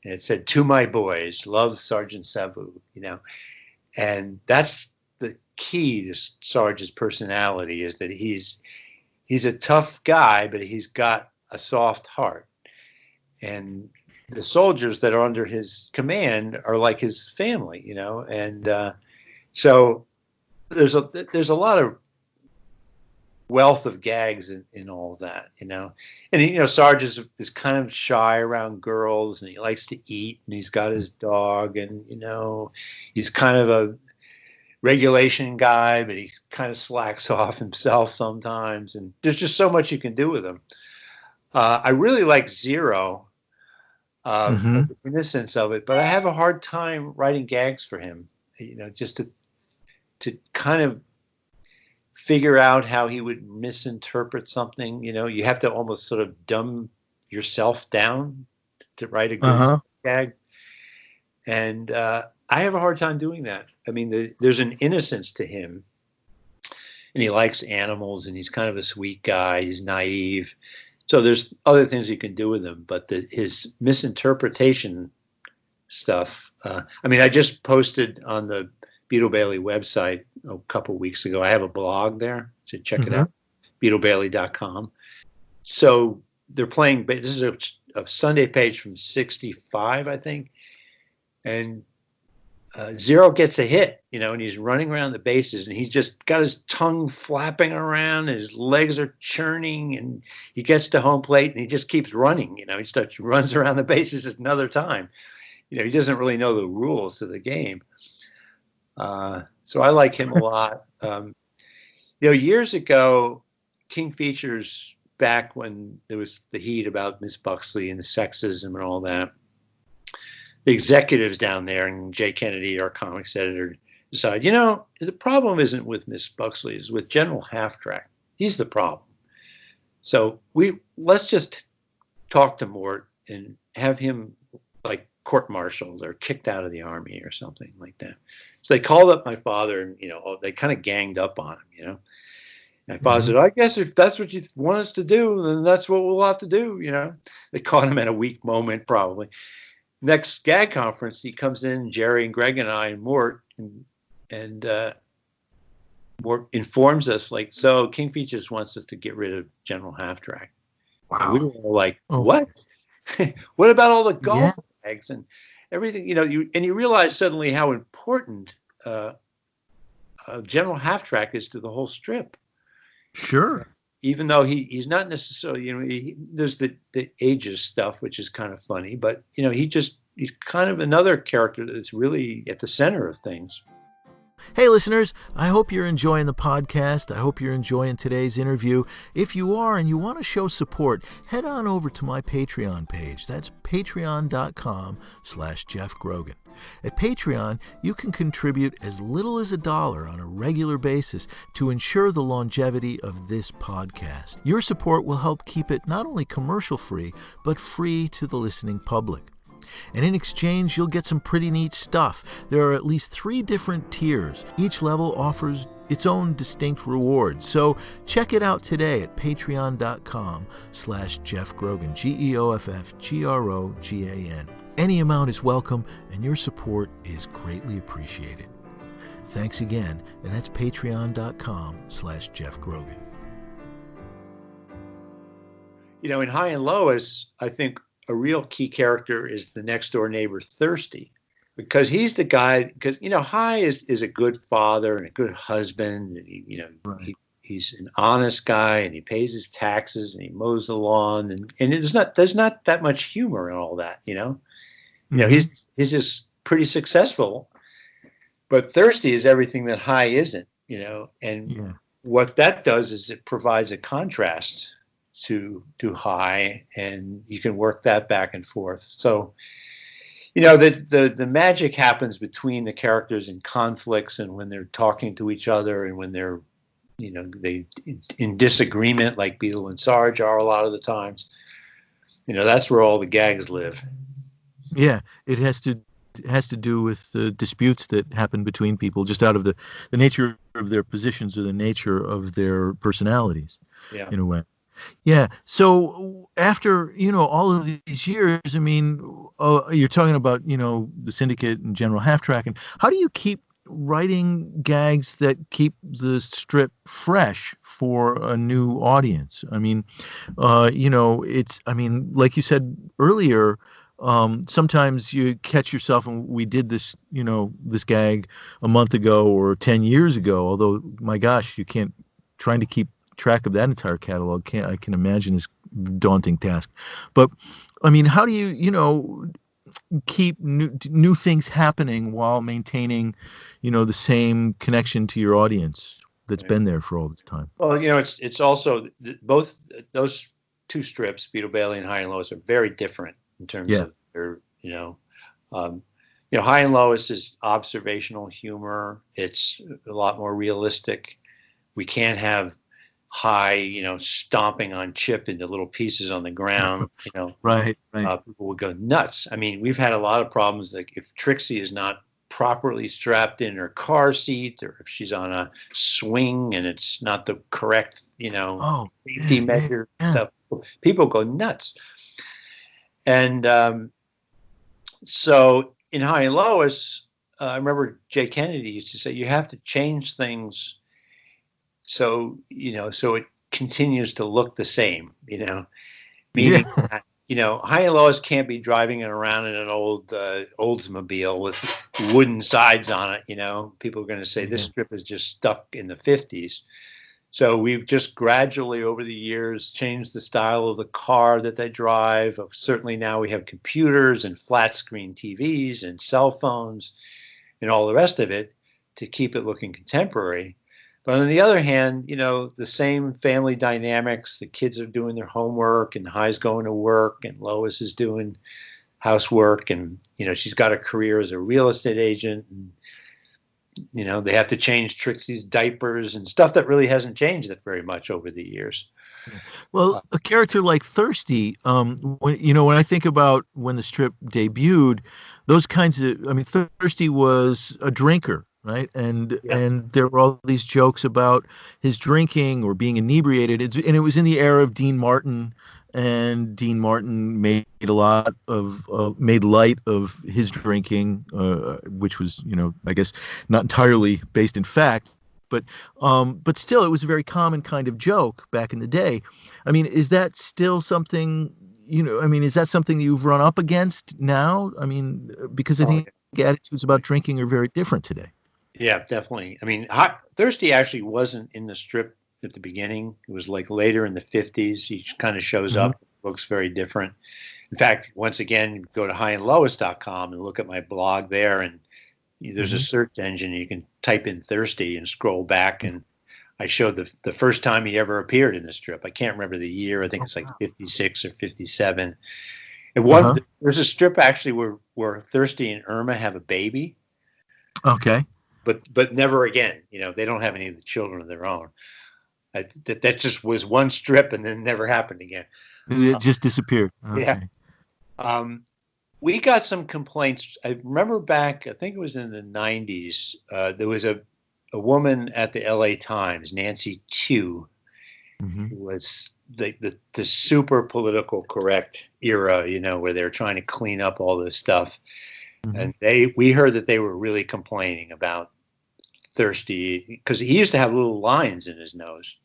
and it said, "To my boys, love Sergeant Savu." And that's the key to Sarge's personality, is that he's a tough guy, but he's got a soft heart. And the soldiers that are under his command are like his family, And so there's a lot of wealth of gags in all of that, And Sarge is kind of shy around girls, and he likes to eat, and he's got his dog, and he's kind of a regulation guy, but he kind of slacks off himself sometimes, and there's just so much you can do with him. I really like Zero, the innocence of it, but I have a hard time writing gags for him, just to kind of figure out how he would misinterpret something. You have to almost sort of dumb yourself down to write a good gag. And I have a hard time doing that. I mean, there's an innocence to him, and he likes animals, and he's kind of a sweet guy. He's naive. So there's other things you can do with him, but his misinterpretation stuff. I just posted on the Beetle Bailey website a couple weeks ago. I have a blog there, so check it out, beetlebailey.com. So they're playing. This is a Sunday page from '65, I think, and Zero gets a hit, and he's running around the bases, and he's just got his tongue flapping around, and his legs are churning, and he gets to home plate, and he just keeps running. He runs around the bases another time. He doesn't really know the rules to the game. So I like him a lot. Years ago, King Features, back when there was the heat about Miss Buxley and the sexism and all that, the executives down there and Jay Kennedy, our comics editor, decided, the problem isn't with Miss Buxley, it's with General Halftrack. He's the problem. So let's just talk to Mort and have him like court-martialed or kicked out of the army or something like that. So they called up my father, and they kind of ganged up on him. And my father said, "I guess if that's what you want us to do, then that's what we'll have to do." They caught him at a weak moment, probably. Next gag conference, he comes in, Jerry and Greg and I and Mort, and Mort informs us, like, so King Features wants us to get rid of General Halftrack. Wow. And we were all like, what? What about all the golf bags and everything? You realize suddenly how important General Halftrack is to the whole strip. Sure. Even though he's not necessarily, there's the ages stuff, which is kind of funny, but he's kind of another character that's really at the center of things. Hey listeners, I hope you're enjoying the podcast. I hope you're enjoying today's interview. If you are and you want to show support, head on over to my Patreon page. That's patreon.com/Jeff Grogan. At Patreon, you can contribute as little as $1 on a regular basis to ensure the longevity of this podcast. Your support will help keep it not only commercial-free, but free to the listening public. And in exchange, you'll get some pretty neat stuff. There are at least 3 different tiers. Each level offers its own distinct rewards. So check it out today at patreon.com/Jeff Grogan, GeoffGrogan. Any amount is welcome, and your support is greatly appreciated. Thanks again, and that's patreon.com/Jeff Grogan. in High and Lois, I think a real key character is the next door neighbor, Thirsty, because he's the guy. Because High is a good father and a good husband. And Right. he's an honest guy, and he pays his taxes, and he mows the lawn, and there's not that much humor in all that. He's just pretty successful, but Thirsty is everything that High isn't. And Yeah. what that does is it provides a contrast to High, and you can work that back and forth. So the magic happens between the characters in conflicts, and when they're talking to each other, and when they're they in disagreement, like Beetle and Sarge are a lot of the times. That's where all the gags live. Yeah, it has to do with the disputes that happen between people, just out of the nature of their positions or the nature of their personalities. Yeah. In a way. Yeah. So after all of these years, I mean, you're talking about the Syndicate and General Half Track, and how do you keep writing gags that keep the strip fresh for a new audience? I mean, like you said earlier, sometimes you catch yourself, and we did this, this gag a month ago or 10 years ago, although my gosh, you can't, trying to keep track of that entire catalog, I can imagine is a daunting task. But I mean, how do you keep new things happening while maintaining the same connection to your audience that's been there for all this time? Well, it's also both those two strips, Beetle Bailey and High and Lois, are very different in terms of their High and Lois is observational humor. It's a lot more realistic. We can't have High, stomping on Chip into little pieces on the ground. Right. People would go nuts. I mean, we've had a lot of problems, like if Trixie is not properly strapped in her car seat, or if she's on a swing and it's not the correct, safety measure stuff, people go nuts. And so in High and Lois, I remember Jay Kennedy used to say, you have to change things so it continues to look the same, meaning that, High and Lois can't be driving it around in an old Oldsmobile with wooden sides on it. People are going to say this strip is just stuck in the 50s. So we've just gradually over the years changed the style of the car that they drive. Certainly now we have computers and flat screen TVs and cell phones and all the rest of it to keep it looking contemporary. But on the other hand, the same family dynamics, the kids are doing their homework, and High's going to work, and Lois is doing housework, and, she's got a career as a real estate agent, and, they have to change Trixie's diapers and stuff that really hasn't changed that very much over the years. Well, a character like Thirsty, when I think about when the strip debuted, those kinds of, Thirsty was a drinker. Right. And there were all these jokes about his drinking or being inebriated. And it was in the era of Dean Martin, and Dean Martin made light of his drinking, which was, I guess not entirely based in fact. But still, it was a very common kind of joke back in the day. I mean, is that still something, is that something you've run up against now? I mean, because I think attitudes about drinking are very different today. Yeah, definitely. I mean, Thirsty actually wasn't in the strip at the beginning. It was like later in the 50s. He kind of shows up, looks very different. In fact, once again, go to highandlois.com and look at my blog there. And there's a search engine. You can type in Thirsty and scroll back. And I showed the first time he ever appeared in the strip. I can't remember the year. I think it's like 56 or 57. And there's a strip actually where Thirsty and Irma have a baby. Okay. But never again. They don't have any of the children of their own. That just was one strip and then never happened again. It just disappeared. Okay. Yeah. We got some complaints. I remember back, I think it was in the 90s, there was a woman at the LA Times, Nancy Tew, who was the super political correct era, where they're trying to clean up all this stuff. And we heard that they were really complaining about Thirsty because he used to have little lines in his nose.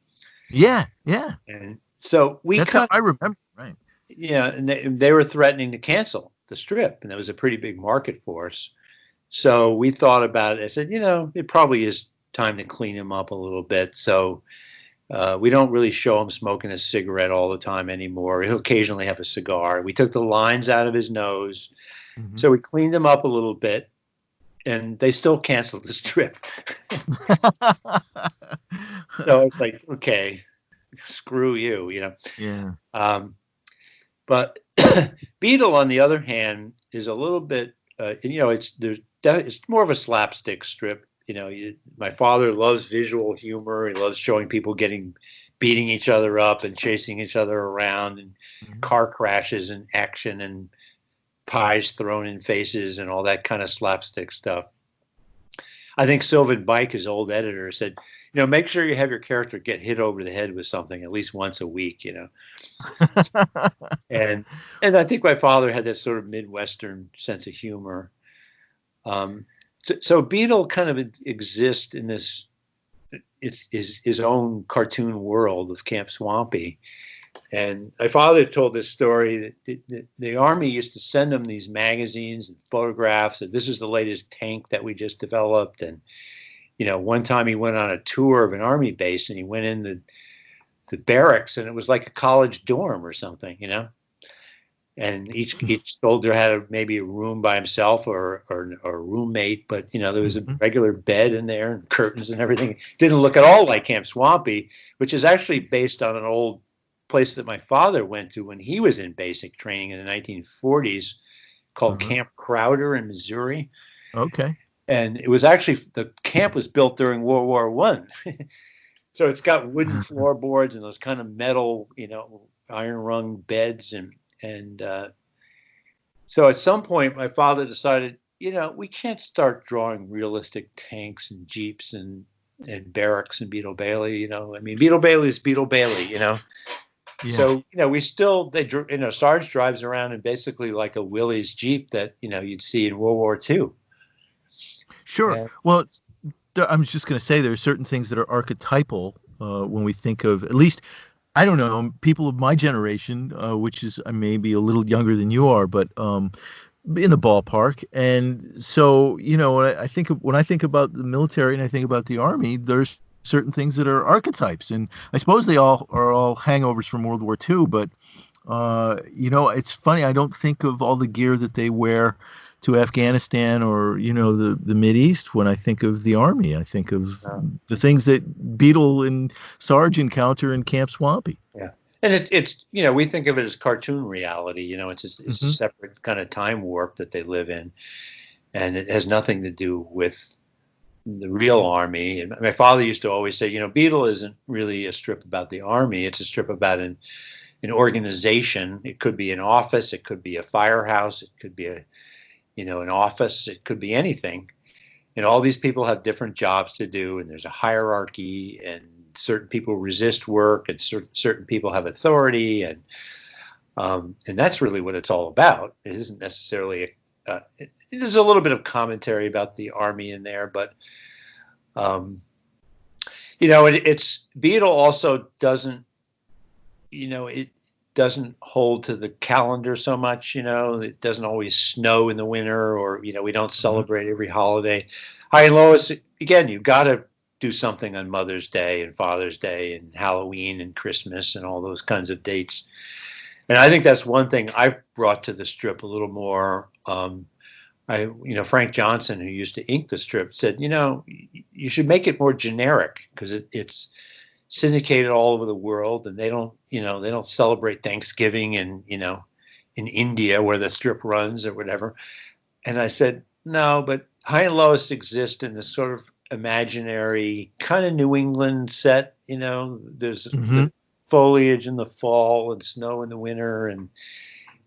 Yeah. And so That's how I remember. Right. Yeah, and they were threatening to cancel the strip, and there was a pretty big market for us. So we thought about it. I said, it probably is time to clean him up a little bit. So we don't really show him smoking a cigarette all the time anymore. He'll occasionally have a cigar. We took the lines out of his nose. Mm-hmm. So we cleaned him up a little bit, and they still canceled the strip. So it's like, okay, screw you. Yeah. But Beetle, on the other hand, is a little bit, it's more of a slapstick strip. My father loves visual humor. He loves showing people beating each other up and chasing each other around, and Mm-hmm. car crashes and action and pies thrown in faces and all that kind of slapstick stuff. I think Sylvan Bike, his old editor, said, make sure you have your character get hit over the head with something at least once a week, And I think my father had that sort of Midwestern sense of humor. So Beetle kind of exists in this his own cartoon world of Camp Swampy. And my father told this story that the Army used to send him these magazines and photographs. And this is the latest tank that we just developed. And, one time he went on a tour of an Army base, and he went in the barracks, and it was like a college dorm or something, And each soldier had maybe a room by himself or a roommate, but there was a regular bed in there and curtains and everything. Didn't look at all like Camp Swampy, which is actually based on an old place that my father went to when he was in basic training in the 1940s, called Camp Crowder in Missouri. Okay. And it was actually, the camp was built during World War I. So it's got wooden floorboards and those kind of metal, iron rung beds. And so at some point, my father decided, we can't start drawing realistic tanks and jeeps and barracks and Beetle Bailey. Beetle Bailey is Beetle Bailey. Yeah. So we still Sarge drives around in basically like a Willys Jeep that you'd see in World War II. Sure. Yeah. Well, I was just going to say there are certain things that are archetypal when we think of, at least, I don't know, people of my generation, which is maybe a little younger than you are, but in the ballpark. And so, when I think about the military and I think about the Army, there's certain things that are archetypes. And I suppose they all are hangovers from World War II. But, it's funny. I don't think of all the gear that they wear to Afghanistan or, the Mideast when I think of the Army. I think of the things that Beetle and Sarge encounter in Camp Swampy. Yeah. And it's we think of it as cartoon reality. It's a separate kind of time warp that they live in. And it has nothing to do with the real Army. And my father used to always say, Beetle isn't really a strip about the Army. It's a strip about an organization. It could be an office. It could be a firehouse. It could be an office. It could be anything. And all these people have different jobs to do, and there's a hierarchy, and certain people resist work, and certain people have authority, and that's really what it's all about. It isn't necessarily there's a little bit of commentary about the Army in there, but it's Beetle also doesn't it doesn't hold to the calendar so much. It doesn't always snow in the winter, or we don't celebrate every holiday. Hi, Lois, again, you've got to do something on Mother's Day and Father's Day and Halloween and Christmas and all those kinds of dates. And I think that's one thing I've brought to the strip a little more. Frank Johnson, who used to ink the strip, said, you should make it more generic, because it's syndicated all over the world, and they don't celebrate Thanksgiving in India where the strip runs or whatever. And I said, no, but Hi and Lois exist in this sort of imaginary kind of New England set. There's the foliage in the fall and snow in the winter, and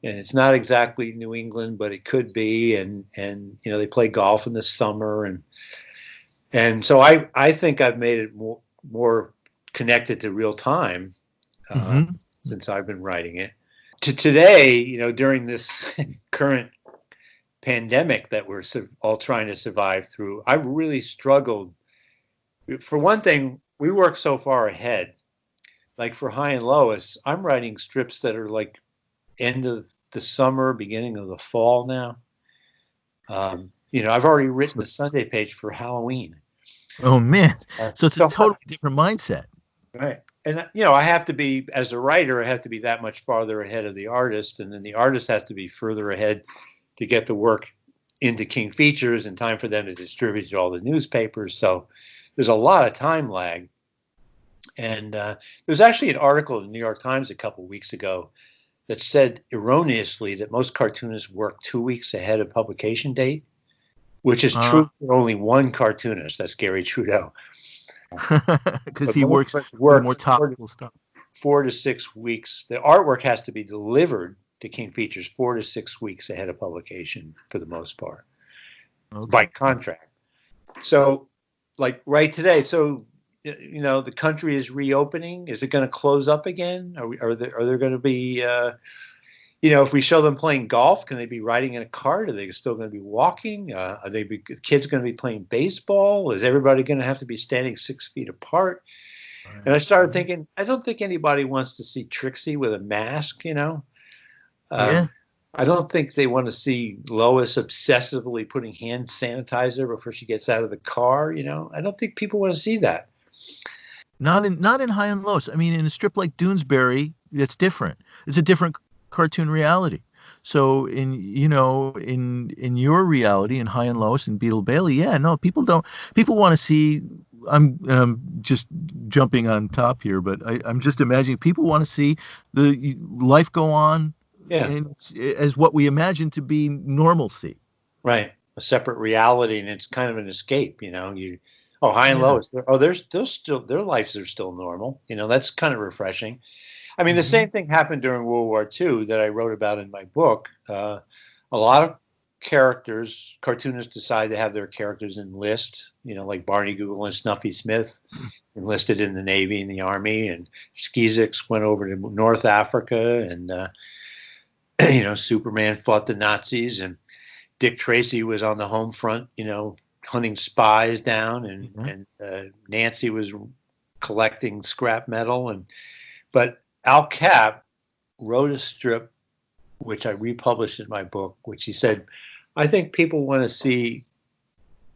it's not exactly New England, but it could be. And they play golf in the summer, and so I think I've made it more connected to real time since I've been writing it. To today, during this current pandemic that we're all trying to survive through, I've really struggled. For one thing, we work so far ahead. Like for Hi and Lois, I'm writing strips that are like end of the summer, beginning of the fall now. I've already written the Sunday page for Halloween. Oh man. So it's a So totally different mindset. right. And I have to be, as a writer, I have to be that much farther ahead of the artist, and then the artist has to be further ahead to get the work into King Features in time for them to distribute to all the newspapers. So there's a lot of time lag. And there's actually an article in the New York Times a couple of weeks ago that said erroneously that most cartoonists work 2 weeks ahead of publication date, which is true for only one cartoonist. That's Gary Trudeau. Because he works with more topical stuff. 4 to 6 weeks. The artwork has to be delivered to King Features 4 to 6 weeks ahead of publication for the most part, by contract. So, like right today, the country is reopening. Is it going to close up again? Are there going to be, if we show them playing golf, can they be riding in a cart? Are they still going to be walking? Are kids going to be playing baseball? Is everybody going to have to be standing 6 feet apart? And I started thinking, I don't think anybody wants to see Trixie with a mask, Yeah. I don't think they want to see Lois obsessively putting hand sanitizer before she gets out of the car. I don't think people want to see that. Not in High and Lows. I mean, in a strip like Doonesbury, it's different. It's a different cartoon reality. So in your reality in High and Lois and Beetle Bailey, people want to see. I'm just jumping on top here, but I'm just imagining people want to see the life go on, as what we imagine to be normalcy. Right, a separate reality, and it's kind of an escape. High and Lois. They're still, their lives are still normal. That's kind of refreshing. I mean, the same thing happened during World War II that I wrote about in my book. A lot of cartoonists decide to have their characters enlist, like Barney Google and Snuffy Smith enlisted in the Navy and the Army, and Skeezix went over to North Africa, and, Superman fought the Nazis, and Dick Tracy was on the home front, hunting spies down, and Nancy was collecting scrap metal. But Al Capp wrote a strip, which I republished in my book, which he said, I think people want to see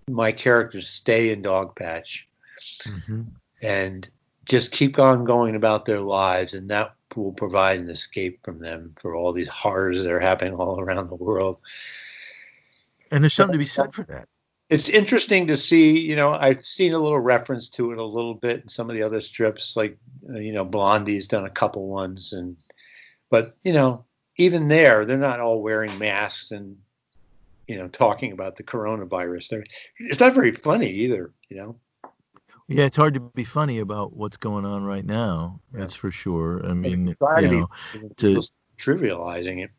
my characters stay in Dogpatch and just keep on going about their lives, and that will provide an escape from them for all these horrors that are happening all around the world. And there's something to be said for that. It's interesting to see, I've seen a little reference to it a little bit in some of the other strips, like, Blondie's done a couple ones, but even there, they're not all wearing masks and, talking about the coronavirus. It's not very funny either, Yeah, it's hard to be funny about what's going on right now. Yeah. That's for sure. I mean, trivializing it.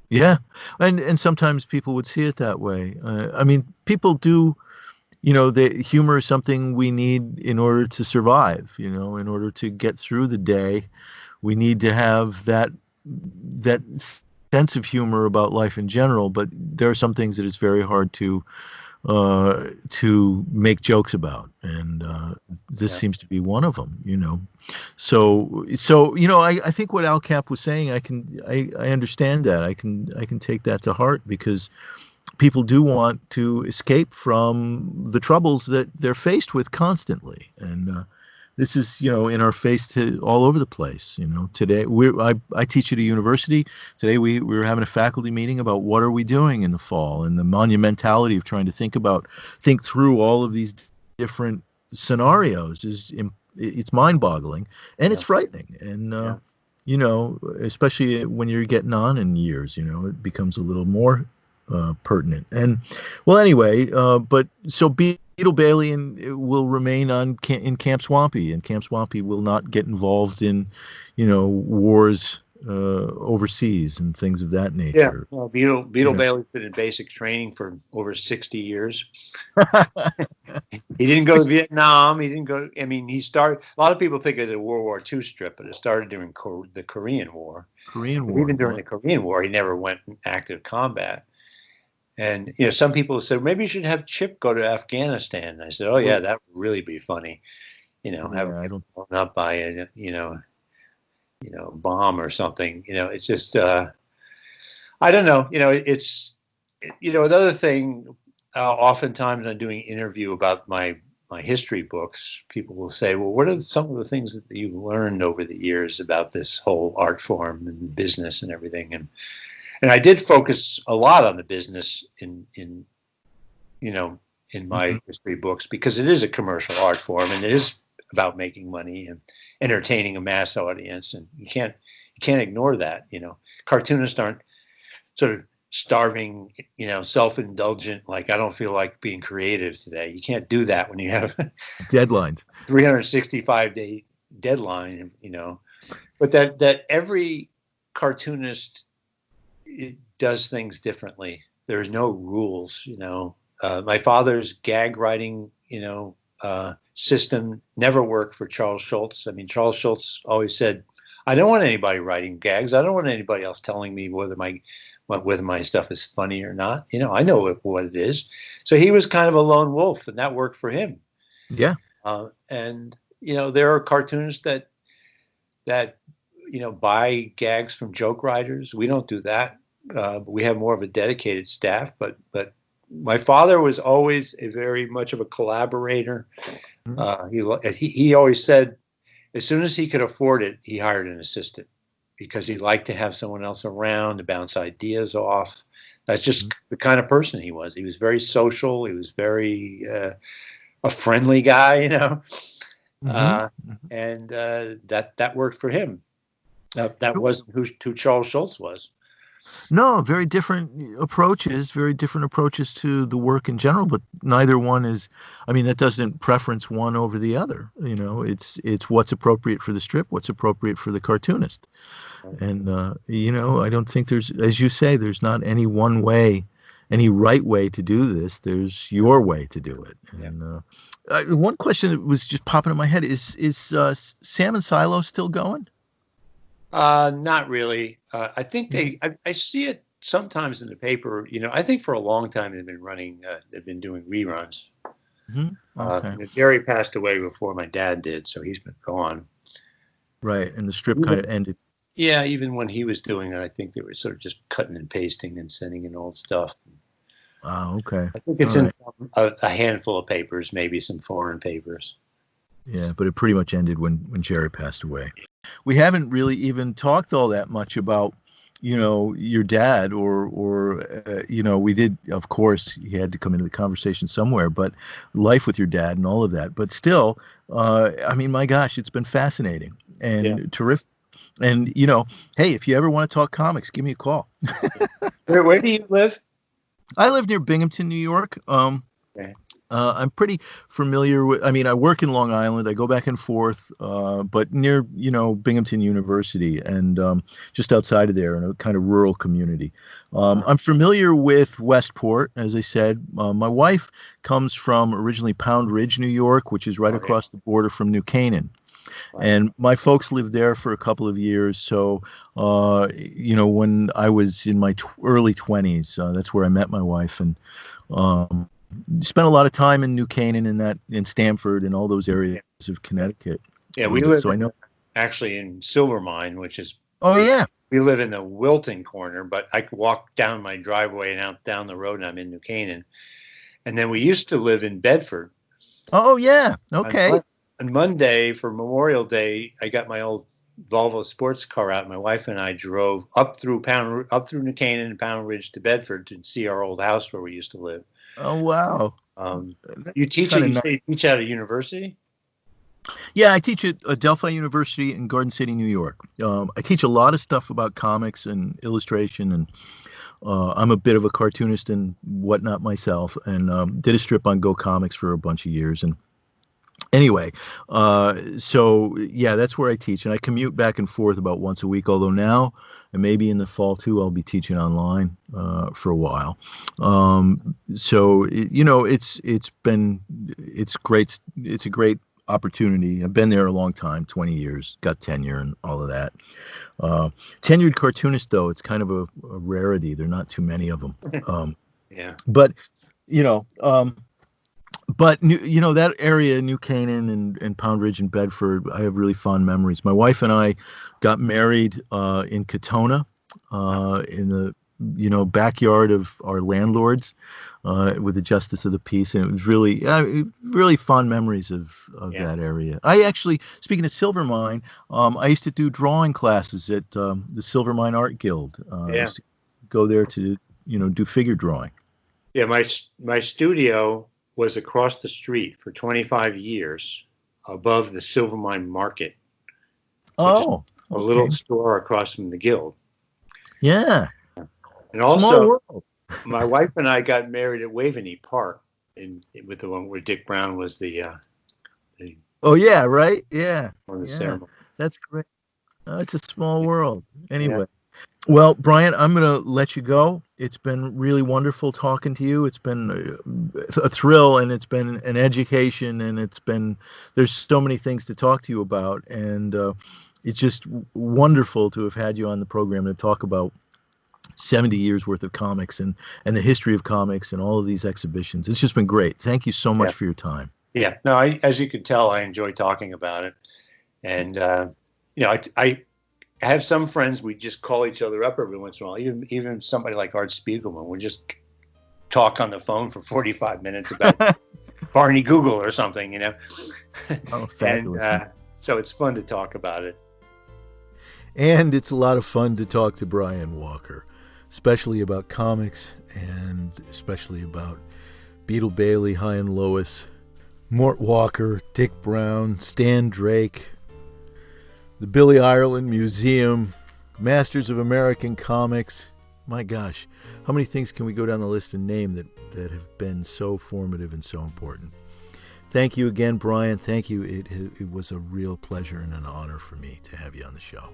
Yeah, and sometimes people would see it that way. I mean, people do. The humor is something we need in order to survive. In order to get through the day, we need to have that sense of humor about life in general. But there are some things that it's very hard to make jokes about, and this seems to be one of them. So I think what Al Capp was saying, I understand that. I can take that to heart, because people do want to escape from the troubles that they're faced with constantly, and this is in our face all over the place. Today I teach at a university. Today we were having a faculty meeting about what are we doing in the fall, and the monumentality of trying to think through all of these different scenarios it's mind-boggling, and it's frightening, and especially when you're getting on in years, it becomes a little more pertinent. And well, anyway, but so Beetle Bailey will remain in Camp Swampy, and Camp Swampy will not get involved in, wars overseas and things of that nature. Yeah, well, Beetle Bailey's been in basic training for over 60 years. He didn't go to Vietnam. He didn't go. I mean, he started. A lot of people think it's a World War II strip, but it started during the Korean War. Even during the Korean War, he never went in active combat. And some people said maybe you should have Chip go to Afghanistan. And I said, oh yeah, that would really be funny. Have him blown up by bomb or something. It's just I don't know. Another thing. Oftentimes, when I'm doing interview about my history books, people will say, "Well, what are some of the things that you've learned over the years about this whole art form and business and everything?" And I did focus a lot on the business in my history books, because it is a commercial art form and it is about making money and entertaining a mass audience, and you can't ignore that. Cartoonists aren't sort of starving, self-indulgent, like, I don't feel like being creative today. You can't do that when you have deadlines, 365-day deadline, but that every cartoonist, it does things differently. There's no rules. My father's gag writing, system never worked for Charles Schulz. I mean, Charles Schulz always said, I don't want anybody writing gags. I don't want anybody else telling me whether my stuff is funny or not. I know what it is. So he was kind of a lone wolf, and that worked for him. Yeah. And there are cartoonists that buy gags from joke writers. We don't do that. We have more of a dedicated staff. But my father was always a very much of a collaborator. He always said, as soon as he could afford it, he hired an assistant, because he liked to have someone else around to bounce ideas off. That's just the kind of person he was. He was very social. He was very a friendly guy, and that worked for him. That wasn't who Charles Schulz was. No, very different approaches to the work in general, but neither one is, that doesn't preference one over the other. It's what's appropriate for the strip, what's appropriate for the cartoonist. And, I don't think there's, as you say, there's not any one way, any right way to do this. There's your way to do it. And one question that was just popping in my head is Sam and Silo still going? Not really. I think I see it sometimes in the paper. I think for a long time they've been doing reruns. Okay. Jerry passed away before my dad did, so he's been gone. Right, and the strip kind of ended. Yeah, even when he was doing it, I think they were sort of just cutting and pasting and sending in old stuff. Oh, okay. I think it's in a handful of papers, maybe some foreign papers. Yeah, but it pretty much ended when Jerry passed away. We haven't really even talked all that much about, your dad or we did, of course, he had to come into the conversation somewhere, but life with your dad and all of that. But still, my gosh, it's been fascinating and terrific. And, hey, if you ever want to talk comics, give me a call. Where do you live? I live near Binghamton, New York. Okay. I'm pretty familiar with, I work in Long Island. I go back and forth, but near, Binghamton University and just outside of there in a kind of rural community. I'm familiar with Westport, as I said. My wife comes from originally Pound Ridge, New York, which is right across the border from New Canaan. And my folks lived there for a couple of years. So, when I was in my early 20s, that's where I met my wife. And spent a lot of time in New Canaan and in Stamford and all those areas of Connecticut. Yeah, we live actually in Silvermine, which is. Oh, yeah. We live in the Wilton corner, but I could walk down my driveway and out down the road and I'm in New Canaan. And then we used to live in Bedford. Oh, yeah. Okay. On Monday for Memorial Day, I got my old Volvo sports car out. My wife and I drove up through New Canaan and Pound Ridge to Bedford to see our old house where we used to live. Oh, wow. You teach at a university? Yeah, I teach at Delphi University in Garden City, New York. I teach a lot of stuff about comics and illustration, and I'm a bit of a cartoonist and whatnot myself, and did a strip on Go Comics for a bunch of years. And anyway, so yeah, that's where I teach, and I commute back and forth about once a week, although now, and maybe in the fall too, I'll be teaching online for a while. So it's great. It's a great opportunity. I've been there a long time, 20 years, got tenure and all of that. Tenured cartoonist, though, it's kind of a rarity. There are not too many of them. Yeah. But But that area, New Canaan and Pound Ridge and Bedford, I have really fond memories. My wife and I got married in Katona, in the backyard of our landlords, with the Justice of the Peace, and it was really fond memories of Yeah. that area. I actually, speaking of Silver Mine, I used to do drawing classes at the Silver Mine Art Guild. I Yeah. used to go there to do figure drawing. Yeah. My studio was across the street for 25 years above the Silver Mine Market, which is Oh, a okay. little store across from the Guild. Yeah. And Small also, world. my wife and I got married at Waveney Park, with the one where Dick Brown was the Oh yeah, right? Yeah. on the Yeah. ceremony. That's great. It's a small world. Yeah. Anyway. Well, Brian, I'm going to let you go. It's been really wonderful talking to you. It's been a thrill, and it's been an education, and there's so many things to talk to you about. And it's just wonderful to have had you on the program to talk about 70 years worth of comics and the history of comics and all of these exhibitions. It's just been great. Thank you so much for your time. Yeah. No, as you can tell, I enjoy talking about it. And, I have some friends, we just call each other up every once in a while. Even somebody like Art Spiegelman, we just talk on the phone for 45 minutes about Barney Google or something, Oh, fabulous. And so it's fun to talk about it. And it's a lot of fun to talk to Brian Walker, especially about comics and especially about Beetle Bailey, High and Lois, Mort Walker, Dick Brown, Stan Drake, the Billy Ireland Museum, Masters of American Comics. My gosh, how many things can we go down the list and name that have been so formative and so important? Thank you again, Brian. Thank you. It was a real pleasure and an honor for me to have you on the show.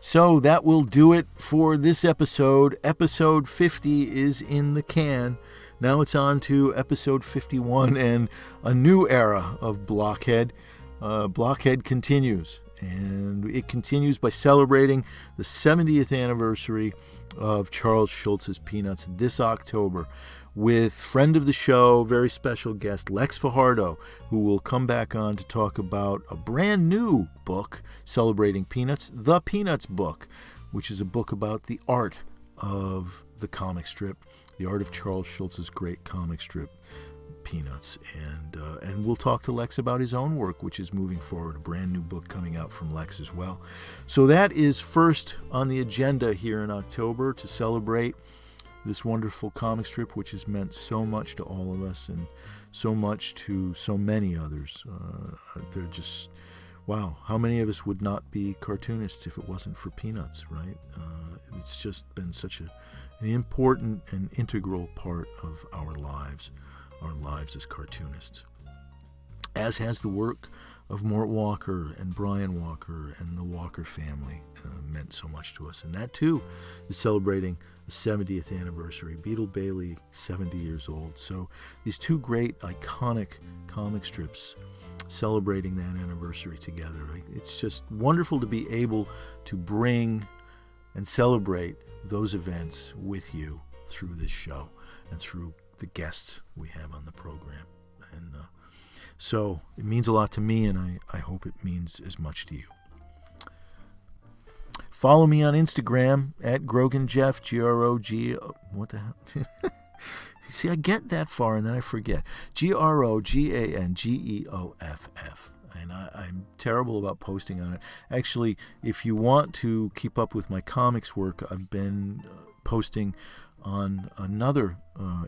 So that will do it for this episode. Episode 50 is in the can. Now it's on to episode 51 and a new era of Blockhead. Blockhead continues, and it continues by celebrating the 70th anniversary of Charles Schulz's Peanuts this October with friend of the show, very special guest, Lex Fajardo, who will come back on to talk about a brand new book celebrating Peanuts, The Peanuts Book, which is a book about the art of the comic strip, the art of Charles Schulz's great comic strip, Peanuts. And we'll talk to Lex about his own work, which is moving forward, a brand new book coming out from Lex as well. So that is first on the agenda here in October to celebrate this wonderful comic strip, which has meant so much to all of us and so much to so many others. They're just, wow, how many of us would not be cartoonists if it wasn't for Peanuts, right? It's just been such an important and integral part of our lives as cartoonists. As has the work of Mort Walker and Brian Walker and the Walker family meant so much to us. And that, too, is celebrating the 70th anniversary. Beetle Bailey, 70 years old. So these two great, iconic comic strips celebrating that anniversary together. It's just wonderful to be able to bring and celebrate those events with you through this show and through the guests we have on the program. And so it means a lot to me, and I hope it means as much to you. Follow me on Instagram at GroganJeff, G-R-O-G... What the hell? See, I get that far and then I forget. GROGANGEOFF. And I'm terrible about posting on it. Actually, if you want to keep up with my comics work, I've been posting on another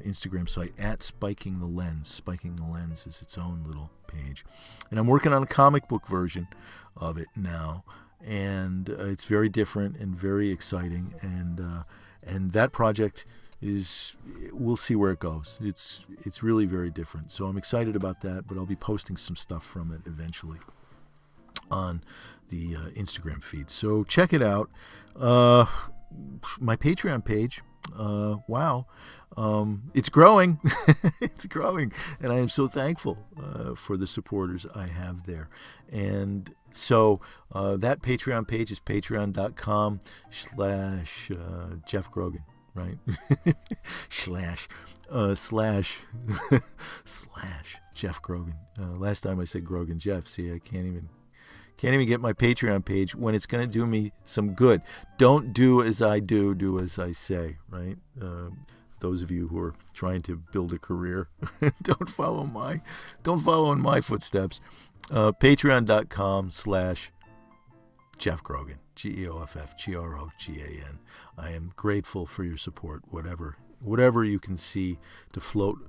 Instagram site at Spiking the Lens. Spiking the Lens is its own little page. And I'm working on a comic book version of it now. And it's very different and very exciting. And that project is, we'll see where it goes. It's really very different. So I'm excited about that, but I'll be posting some stuff from it eventually on the Instagram feed. So check it out. My Patreon page, wow, it's growing. It's growing, and I am so thankful for the supporters I have there. And so that Patreon page is patreon.com/Jeff Grogan, right? / slash Jeff Grogan. Last time I said Grogan Jeff. See, I can't even get my Patreon page when it's going to do me some good. Don't do as I do, do as I say, right? Those of you who are trying to build a career, don't follow in my footsteps. Patreon.com/Jeff Grogan, GeoffGrogan. I am grateful for your support, whatever you can see to float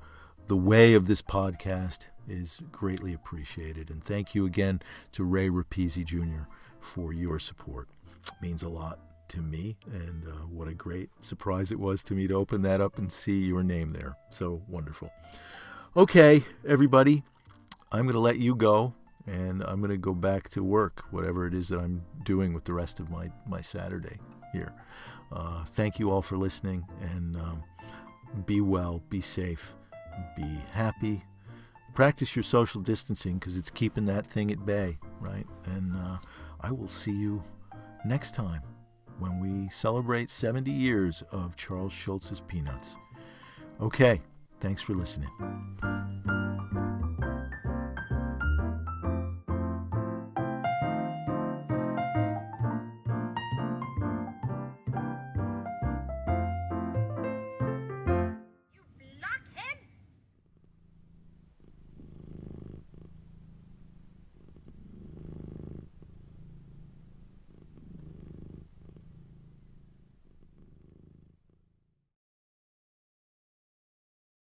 the way of this podcast is greatly appreciated. And thank you again to Ray Rapizzi Jr. for your support. It means a lot to me, and what a great surprise it was to me to open that up and see your name there. So wonderful. Okay, everybody, I'm going to let you go, and I'm going to go back to work, whatever it is that I'm doing with the rest of my Saturday here. Thank you all for listening, and be well, be safe, be happy. Practice your social distancing because it's keeping that thing at bay, right? And I will see you next time when we celebrate 70 years of Charles Schulz's Peanuts. Okay, thanks for listening.